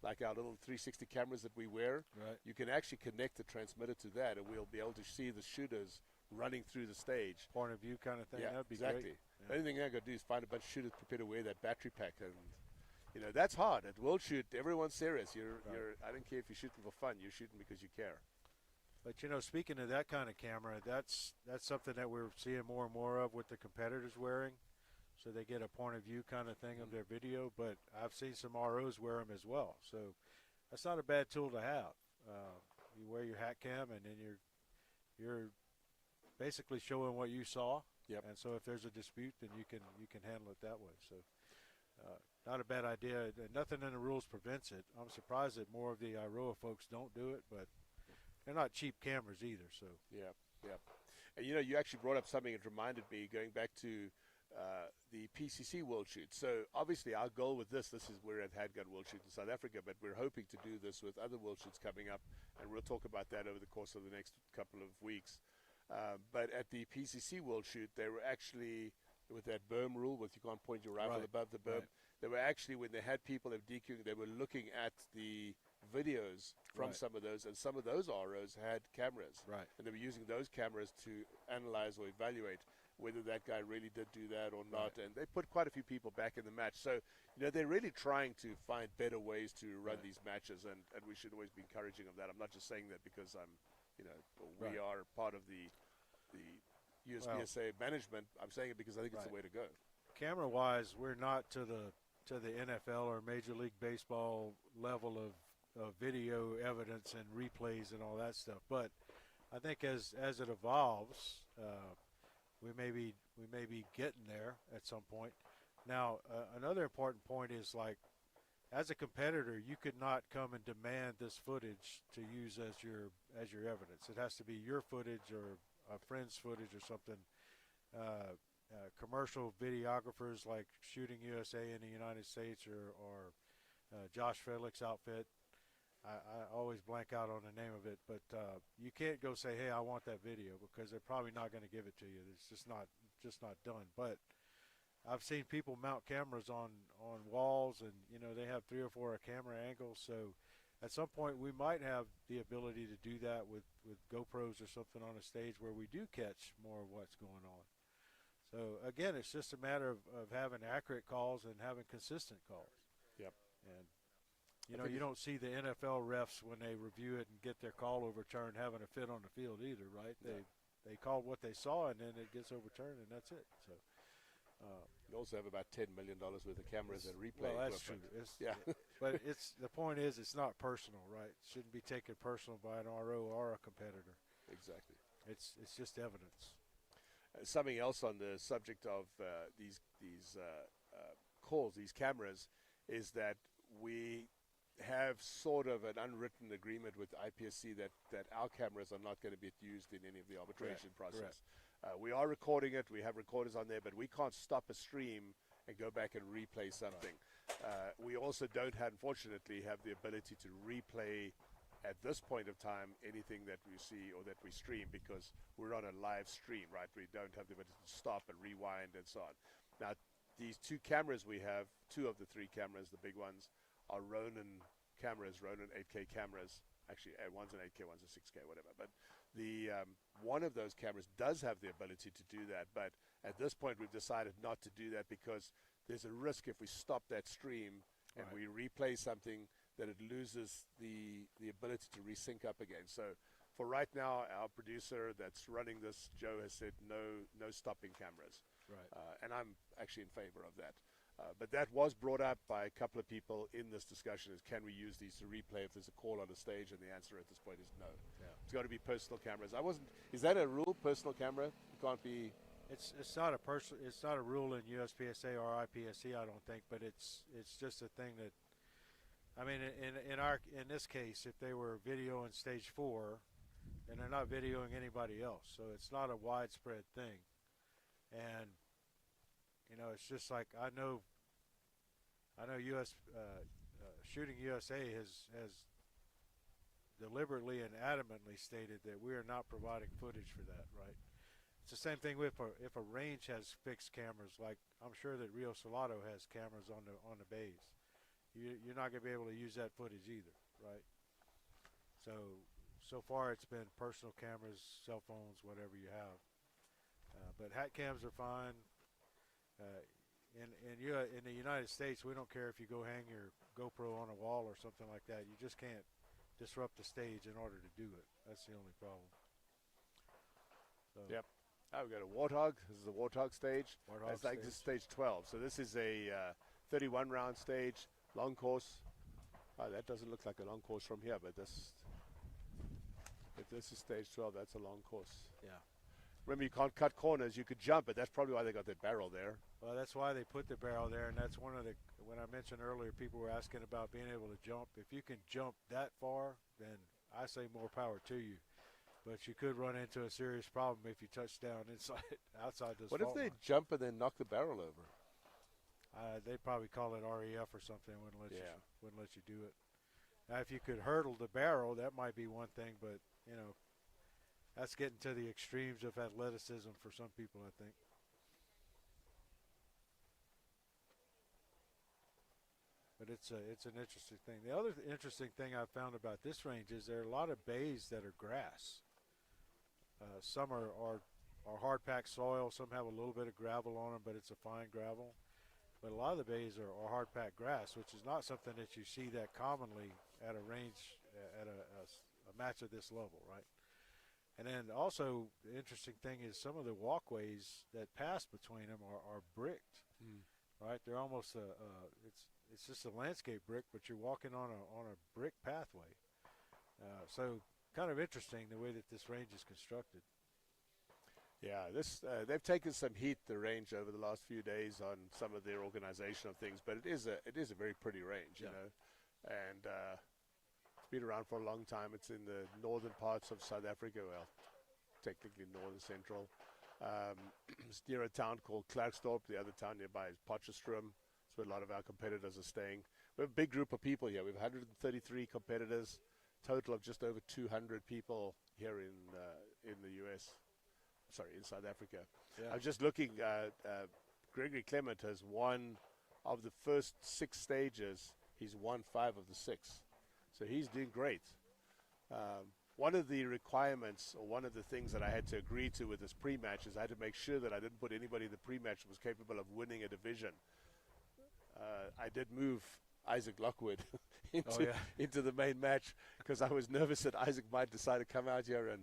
S1: like our little 360 cameras that we wear.
S2: Right.
S1: You can actually connect the transmitter to that, and we'll be able to see the shooters running through the stage.
S2: Point of view kind of thing.
S1: Yeah,
S2: That'd be
S1: exactly.
S2: Great. Yeah.
S1: The only thing I got to do is find a bunch of shooters prepared to wear that battery pack, and that's hard. At World Shoot, everyone's serious. I don't care if you're shooting for fun. You're shooting because you care.
S2: But speaking of that kind of camera, that's something that we're seeing more and more of with the competitors wearing, so they get a point of view kind of thing of their video. But I've seen some ROs wear them as well, so that's not a bad tool to have. You wear your hat cam, and then you're basically showing what you saw.
S1: Yep.
S2: And so if there's a dispute, then you can handle it that way. So not a bad idea. Nothing in the rules prevents it. I'm surprised that more of the IROA folks don't do it, but they're not cheap cameras either. So
S1: yeah. And you actually brought up something that reminded me, going back to the PCC World Shoot. So obviously our goal with this is we're at Handgun World Shoot in South Africa, but we're hoping to do this with other World Shoots coming up, and we'll talk about that over the course of the next couple of weeks. But at the PCC World Shoot, they were actually, with that berm rule, with you can't point your rifle above the berm, they were actually, when they had people that were DQing, they were looking at the videos from some of those, and some of those ROs had cameras.
S2: Right. And
S1: they were using those cameras to analyze or evaluate whether that guy really did do that or not. And they put quite a few people back in the match. So, they're really trying to find better ways to run these matches, and we should always be encouraging of that. I'm not just saying that because we are part of the USPSA management. I'm saying it because I think it's the way to go.
S2: Camera-wise, we're not to the NFL or Major League Baseball level of video evidence and replays and all that stuff. But I think as it evolves, we may be getting there at some point. Now, another important point is, like, as a competitor, you could not come and demand this footage to use as your evidence. It has to be your footage or a friend's footage or something. Commercial videographers like Shooting USA in the United States or Josh Fredlick's outfit. I always blank out on the name of it, but you can't go say, "Hey, I want that video," because they're probably not going to give it to you. It's just not done. But I've seen people mount cameras on walls, and they have 3 or 4 camera angles. So at some point we might have the ability to do that with GoPros or something on a stage where we do catch more of what's going on. So again, it's just a matter of having accurate calls and having consistent calls.
S1: Yep.
S2: And you don't see the NFL refs when they review it and get their call overturned having a fit on the field either, right? They called what they saw, and then it gets overturned, and that's it. So
S1: You also have about $10 million worth of cameras and replay
S2: well, that's
S1: equipment.
S2: true.
S1: Yeah.
S2: But the point is, it's not personal, right? It shouldn't be taken personal by an RO or a competitor.
S1: Exactly.
S2: It's just evidence.
S1: Something else on the subject of these calls, these cameras, is that we have sort of an unwritten agreement with IPSC that our cameras are not going to be used in any of the arbitration process. We are recording it. We have recorders on there, but we can't stop a stream and go back and replay something. We also don't, unfortunately, have the ability to replay at this point of time anything that we see or that we stream, because we're on a live stream, right? We don't have the ability to stop and rewind and so on. Now, these two cameras we have, two of the three cameras, the big ones, are Ronin cameras, Ronin 8K cameras. Actually, one's an 8K, one's a 6K, whatever. But the one of those cameras does have the ability to do that. But at this point, we've decided not to do that because there's a risk if we stop that stream and we replay something that it loses the ability to resync up again. So for right now, our producer that's running this, Joe, has said no stopping cameras.
S2: Right.
S1: And I'm actually in favor of that. But that was brought up by a couple of people in this discussion, is can we use these to replay if there's a call on the stage? And the answer at this point is no.
S2: Yeah.
S1: It's got to be personal cameras. Is that a rule, personal camera? It can't be.
S2: It's not a rule in USPSA or IPSC, I don't think, but it's just a thing that, I mean, in this case, if they were videoing stage 4, then they're not videoing anybody else, so it's not a widespread thing. And it's just like I know Shooting USA has deliberately and adamantly stated that we are not providing footage for that, right? It's the same thing if a range has fixed cameras, like I'm sure that Rio Salado has cameras on the bays. You're not going to be able to use that footage either, right? So far it's been personal cameras, cell phones, whatever you have. But hat cams are fine. In the United States, we don't care if you go hang your GoPro on a wall or something like that. You just can't disrupt the stage in order to do it. That's the only problem. So.
S1: Yep. We've got a Warthog. This is a Warthog stage. It's like this stage 12. So this is a 31 round stage, long course. That doesn't look like a long course from here, but if this is stage 12, that's a long course.
S2: Yeah.
S1: Remember, you can't cut corners. You could jump, but that's probably why they got that barrel there.
S2: Well, that's why they put the barrel there, and that's one of when I mentioned earlier, people were asking about being able to jump. If you can jump that far, then I say more power to you. But you could run into a serious problem if you touch down outside this.
S1: What if they jump and then knock the barrel over?
S2: They'd probably call it REF or something. Wouldn't let you do it. Now, if you could hurdle the barrel, that might be one thing, but that's getting to the extremes of athleticism for some people, I think. But it's an interesting thing. The other interesting thing I found about this range is there are a lot of bays that are grass. Some are hard packed soil. Some have a little bit of gravel on them, but it's a fine gravel. But a lot of the bays are hard packed grass, which is not something that you see that commonly at a range at a match of this level, right? And then also the interesting thing is some of the walkways that pass between them are bricked, right? They're almost it's just a landscape brick, but you're walking on a brick pathway. So kind of interesting the way that this range is constructed.
S1: Yeah, they've taken some heat, the range, over the last few days on some of their organizational things, but it is a very pretty range, you know, and it's been around for a long time. It's in the northern parts of South Africa, well, technically northern central. It's near a town called Klerksdorp. The other town nearby is Potchefstroom. That's where a lot of our competitors are staying. We have a big group of people here. We have 133 competitors, total of just over 200 people here in the U.S. Sorry, in South Africa. Yeah. I'm just looking. Gregory Clement has won of the first 6 stages. He's won 5 of the 6, so he's doing great. One of the requirements, or one of the things that I had to agree to with this pre-match, is I had to make sure that I didn't put anybody in the pre-match who was capable of winning a division. I did move Isaac Lockwood
S2: Oh, yeah.
S1: into the main match because I was nervous that Isaac might decide to come out here and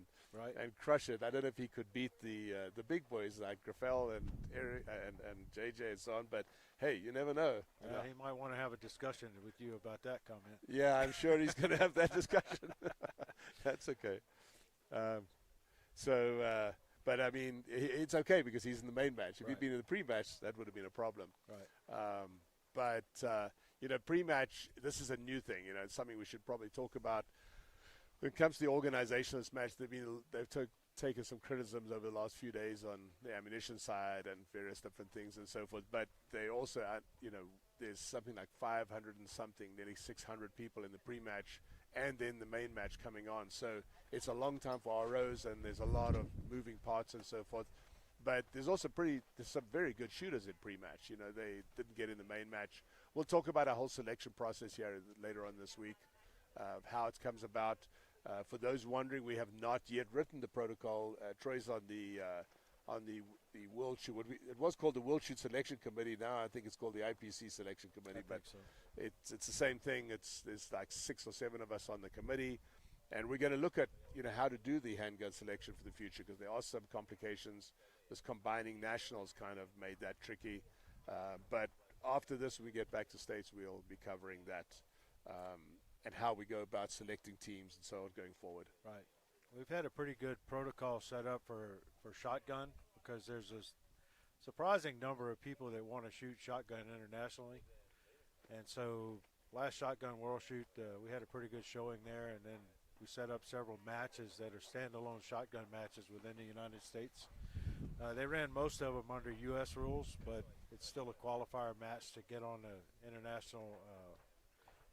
S1: crush it. I don't know if he could beat the big boys like Grafel and Eric and JJ and so on, but hey, you never know.
S2: He might want to have a discussion with you about that comment.
S1: Yeah, I'm sure he's going to have that discussion. That's okay. But I mean, it's okay because he's in the main match. If he'd been in the pre-match, that would have been a problem.
S2: Right.
S1: But pre-match, this is a new thing. It's something we should probably talk about. When it comes to the organization of this match, they've taken some criticisms over the last few days on the ammunition side and various different things and so forth. But they also, there's something like 500 and something, nearly 600 people in the pre-match, and then the main match coming on. So it's a long time for ROs, and there's a lot of moving parts and so forth. But there's also there's some very good shooters in pre-match. They didn't get in the main match. We'll talk about our whole selection process here later on this week, how it comes about. For those wondering, we have not yet written the protocol. Troy's on the World Shoot. It was called the World Shoot Selection Committee. Now I think it's called the IPSC Selection Committee. But it's the same thing. There's like 6 or 7 of us on the committee, and we're going to look at how to do the handgun selection for the future because there are some complications. This combining nationals kind of made that tricky. But after this, when we get back to States, we'll be covering that. And how we go about selecting teams and so on going forward.
S2: Right. We've had a pretty good protocol set up for shotgun because there's a surprising number of people that want to shoot shotgun internationally. And so last Shotgun World Shoot, we had a pretty good showing there, and then we set up several matches that are standalone shotgun matches within the United States. They ran most of them under U.S. rules, but it's still a qualifier match to get on the international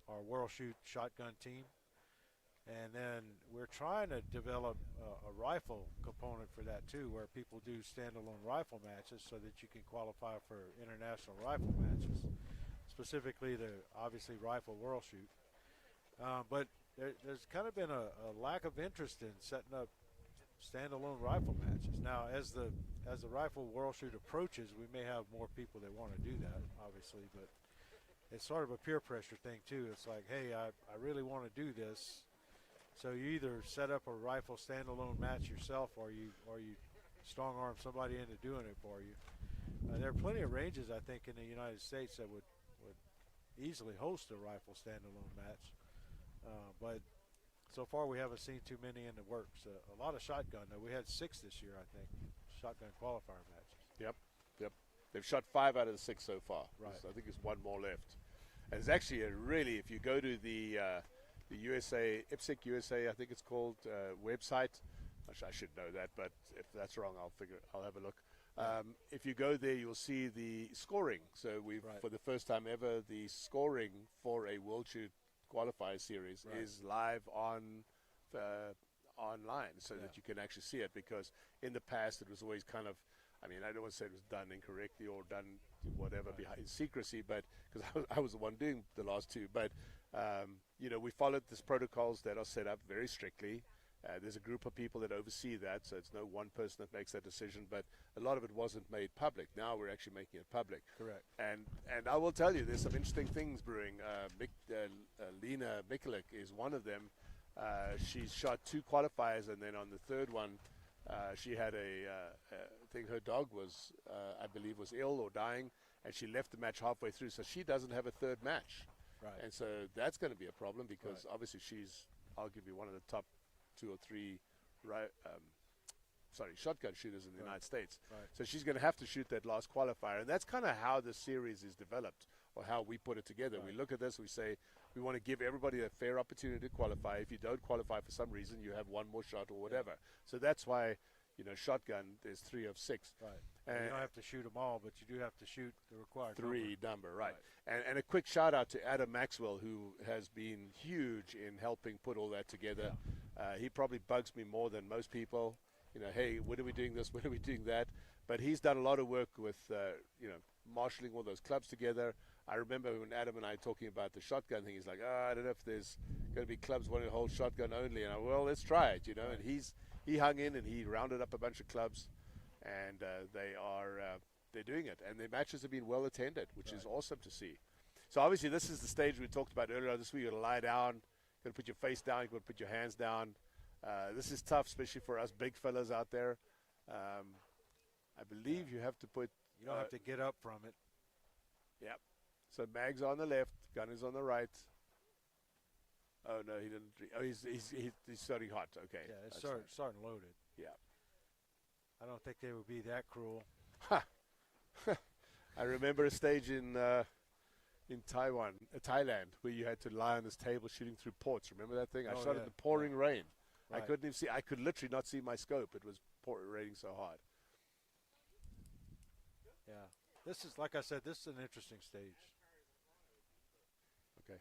S2: our World Shoot shotgun team. And then we're trying to develop a rifle component for that too, where people do standalone rifle matches so that you can qualify for international rifle matches, specifically the obviously rifle World Shoot. But there's kind of been a lack of interest in setting up standalone rifle matches. Now, as the rifle World Shoot approaches, we may have more people that want to do that, obviously, but it's sort of a peer pressure thing too. It's like, hey, I really want to do this. So you either set up a rifle standalone match yourself, or you strong arm somebody into doing it for you. There are plenty of ranges, I think, in the United States that would easily host a rifle standalone match. But so far we haven't seen too many in the works. A lot of shotgun, though. We had 6 this year, I think, shotgun qualifier matches.
S1: Yep. They've shot 5 out of the 6 so far.
S2: Right.
S1: I think there's 1 more left. And it's actually if you go to the USA, IPSC USA, I think it's called, website. I should know that, but if that's wrong, I'll have a look. If you go there, you'll see the scoring. So for the first time ever, the scoring for a World Shoot qualifier series is live online, so that you can actually see it. Because in the past, it was always kind of, I don't want to say it was done incorrectly or done whatever behind secrecy, but because I was the one doing the last 2. But we followed these protocols that are set up very strictly. There's a group of people that oversee that, so it's no one person that makes that decision. But a lot of it wasn't made public. Now we're actually making it public.
S2: Correct.
S1: And I will tell you, there's some interesting things brewing. Lena Mikulik is one of them. She's shot 2 qualifiers, and then on the 3rd one, she had I think her dog was, I believe, was ill or dying, and she left the match halfway through, so she doesn't have a 3rd match.
S2: Right.
S1: And so that's going to be a problem because obviously she's arguably one of the top 2 or 3 shotgun shooters in the United States.
S2: Right.
S1: So she's going to have to shoot that last qualifier, and that's kind of how the series is developed, or how we put it together.
S2: Right.
S1: We look at this, we say we want to give everybody a fair opportunity to qualify. If you don't qualify for some reason, you have 1 more shot or whatever. So that's why, shotgun, there's 3 of 6.
S2: Right. And you don't have to shoot them all, but you do have to shoot the required
S1: 3 number, right. And a quick shout out to Adam Maxwell, who has been huge in helping put all that together. Yeah. He probably bugs me more than most people. Hey, when are we doing this? When are we doing that? But he's done a lot of work with, marshalling all those clubs together. I remember when Adam and I talking about the shotgun thing, he's like, I don't know if there's going to be clubs wanting to hold shotgun only. And let's try it,
S2: Right.
S1: And he hung in and he rounded up a bunch of clubs, and they're doing it. And their matches have been well attended, which is awesome to see. So obviously this is the stage we talked about earlier. This is where you're going to lie down, you're going to put your face down, you're going to put your hands down. This is tough, especially for us big fellas out there. I believe you have to put...
S2: You don't have to get up from it.
S1: Yep. So mag's on the left, gun is on the right. Oh, no, he didn't. Oh, he's starting hot. Okay.
S2: Yeah, it's starting loaded.
S1: Yeah.
S2: I don't think they would be that cruel.
S1: I remember a stage in Thailand, where you had to lie on this table shooting through ports. Remember that thing? I shot in the pouring rain.
S2: Right.
S1: I couldn't even see. I could literally not see my scope. It was raining so hard.
S2: Yeah. This is, like I said, this is an interesting stage.
S1: Okay.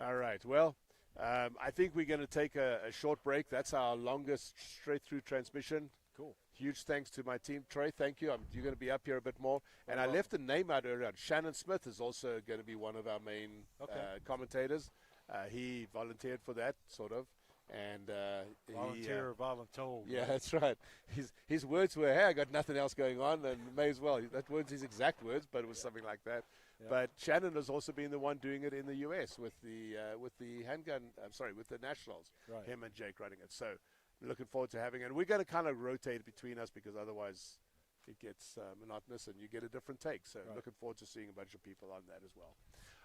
S1: All right. Well, I think we're going to take a short break. That's our longest straight-through transmission.
S2: Cool.
S1: Huge thanks to my team. Troy, thank you. You're going to be up here a bit more. And I left the name out earlier. Shannon Smith is also going to be one of our main commentators. He volunteered for that, sort of. And
S2: volunteer or voluntold.
S1: Yeah, that's right. His words were, "Hey, I got nothing else going on, and may as well." That was his exact words, but it was something like that. Yeah. But Shannon has also been the one doing it in the U.S. with the handgun. I'm sorry, with the Nationals.
S2: Right.
S1: Him and Jake running it. So looking forward to having it. And we're going to kind of rotate between us because otherwise it gets monotonous and you get a different take. So looking forward to seeing a bunch of people on that as well.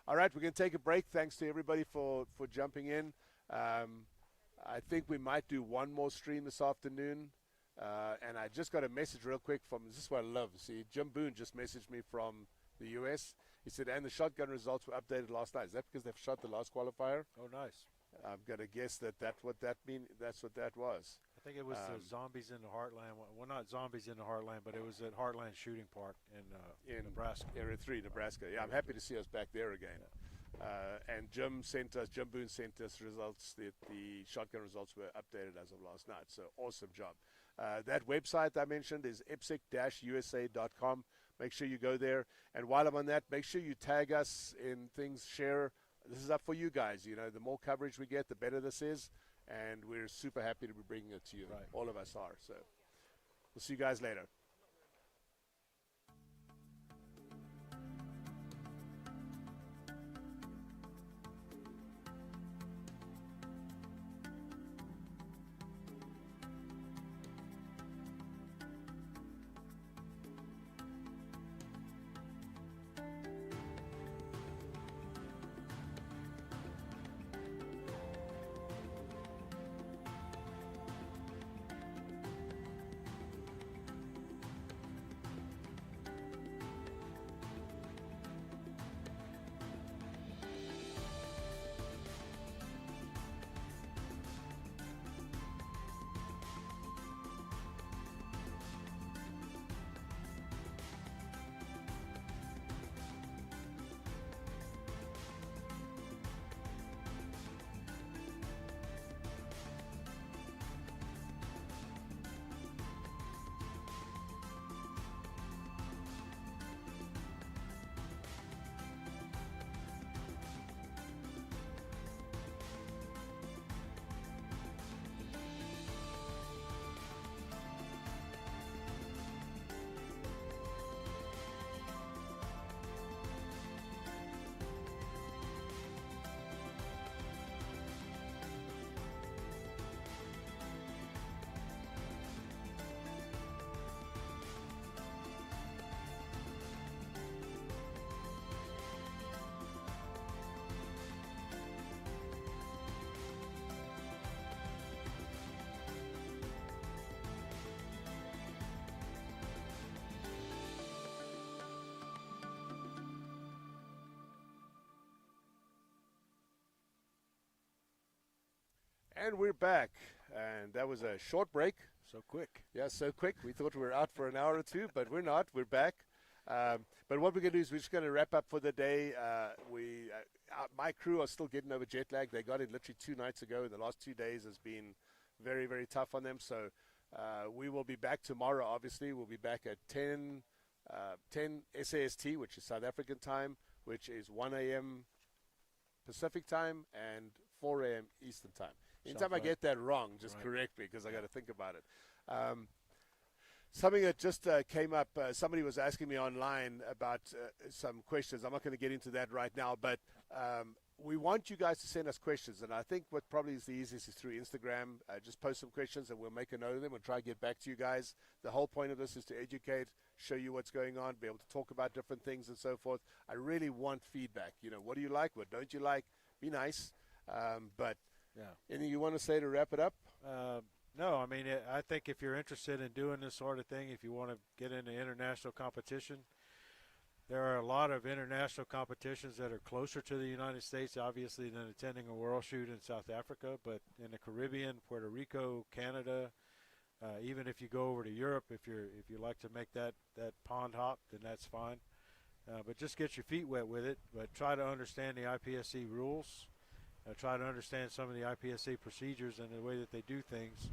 S1: All right, we're going to take a break. Thanks to everybody for jumping in. I think we might do one more stream this afternoon. And I just got a message real quick from, this is what I love. See, Jim Boone just messaged me from the U.S. He said, and the shotgun results were updated last night. Is that because they've shot the last qualifier?
S2: Oh, nice.
S1: I'm going to guess that's what that was.
S2: I think it was the Zombies in the Heartland. Well, not Zombies in the Heartland, but it was at Heartland Shooting Park in Nebraska.
S1: Area 3, Nebraska. Yeah, I'm happy to see us back there again. Yeah. And Jim Boone sent us results that the shotgun results were updated as of last night. So awesome job. That website I mentioned is ipsec-usa.com. Make sure you go there. And while I'm on that, make sure you tag us in things, share. This is up for you guys. You know, the more coverage we get, the better this is. And we're super happy to be bringing it to you. Right. All of us are. So we'll see you guys later. And we're back. And that was a short break.
S2: So quick.
S1: Yeah, so quick. We thought we were out for an hour or two, but we're not. We're back. But what we're going to do is we're just going to wrap up for the day. My crew are still getting over jet lag. They got it literally 2 nights ago. The last 2 days has been very, very tough on them. So we will be back tomorrow, obviously. We'll be back at 10 SAST, which is South African time, which is 1 a.m. Pacific time and 4 a.m. Eastern time. Anytime I get that wrong, just correct me because I got to think about it. Something that just came up, somebody was asking me online about some questions. I'm not going to get into that right now, but we want you guys to send us questions, and I think what probably is the easiest is through Instagram. Just post some questions, and we'll make a note of them and try to get back to you guys. The whole point of this is to educate, show you what's going on, be able to talk about different things and so forth. I really want feedback. You know, what do you like? What don't you like? Be nice. But anything you want to say to wrap it up?
S2: No, I mean, I think if you're interested in doing this sort of thing, if you want to get into international competition, there are a lot of international competitions that are closer to the United States, obviously, than attending a World Shoot in South Africa. But in the Caribbean, Puerto Rico, Canada, even if you go over to Europe, if you like to make that pond hop, then that's fine. But just get your feet wet with it. But try to understand the IPSC rules. Try to understand some of the IPSC procedures and the way that they do things,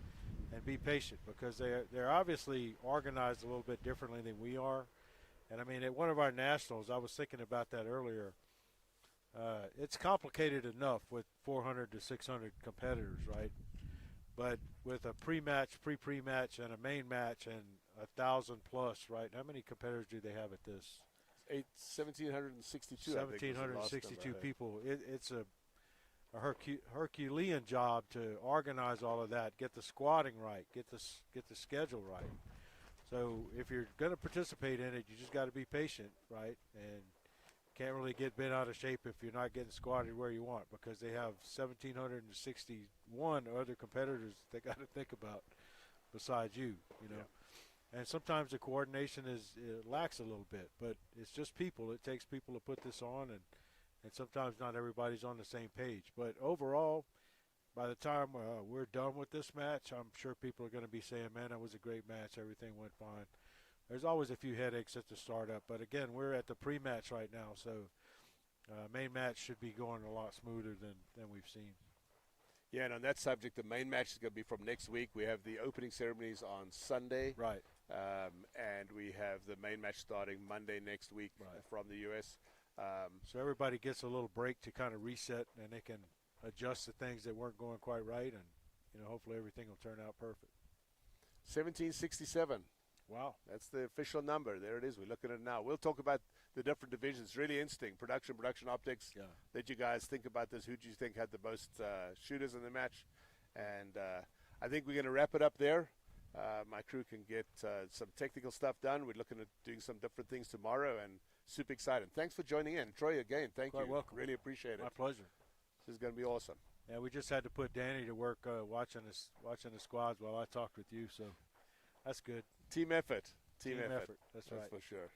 S2: and be patient, because they're obviously organized a little bit differently than we are. And I mean, at one of our nationals, I was thinking about that earlier. It's complicated enough with 400 to 600 competitors, right? But with a pre-match, pre-match, and a main match, and 1,000 plus, right? How many competitors do they have at this?
S1: 1,762.
S2: 1,762 people. It's a Herculean job to organize all of that, get the squatting right, get the schedule right. So if you're going to participate in it, you just got to be patient, right? And can't really get bent out of shape if you're not getting squatted where you want, because they have 1,761 other competitors they got to think about besides you know. Yeah. And sometimes the coordination lacks a little bit, but it's just people. It takes people to put this on, and sometimes not everybody's on the same page. But overall, by the time we're done with this match, I'm sure people are going to be saying, man, that was a great match. Everything went fine. There's always a few headaches at the startup. But, again, we're at the pre-match right now, so main match should be going a lot smoother than we've seen.
S1: Yeah, and on that subject, the main match is going to be from next week. We have the opening ceremonies on Sunday.
S2: Right.
S1: And we have the main match starting Monday next week from the U.S.
S2: So everybody gets a little break to kind of reset, and they can adjust the things that weren't going quite right, and hopefully everything will turn out perfect.
S1: 1767.
S2: Wow.
S1: That's the official number. There it is. We're looking at it now. We'll talk about the different divisions. Really interesting. Production optics.
S2: Yeah.
S1: That you guys think about this. Who do you think had the most shooters in the match? And I think we're going to wrap it up there. My crew can get some technical stuff done. We're looking at doing some different things tomorrow, and super excited. Thanks for joining in. Troy, again, thank you.
S2: Quite welcome.
S1: Really appreciate it.
S2: My pleasure.
S1: This is going to be awesome.
S2: Yeah, we just had to put Danny to work watching the squads while I talked with you, so that's good.
S1: Team effort. Team
S2: effort. That's right.
S1: For sure.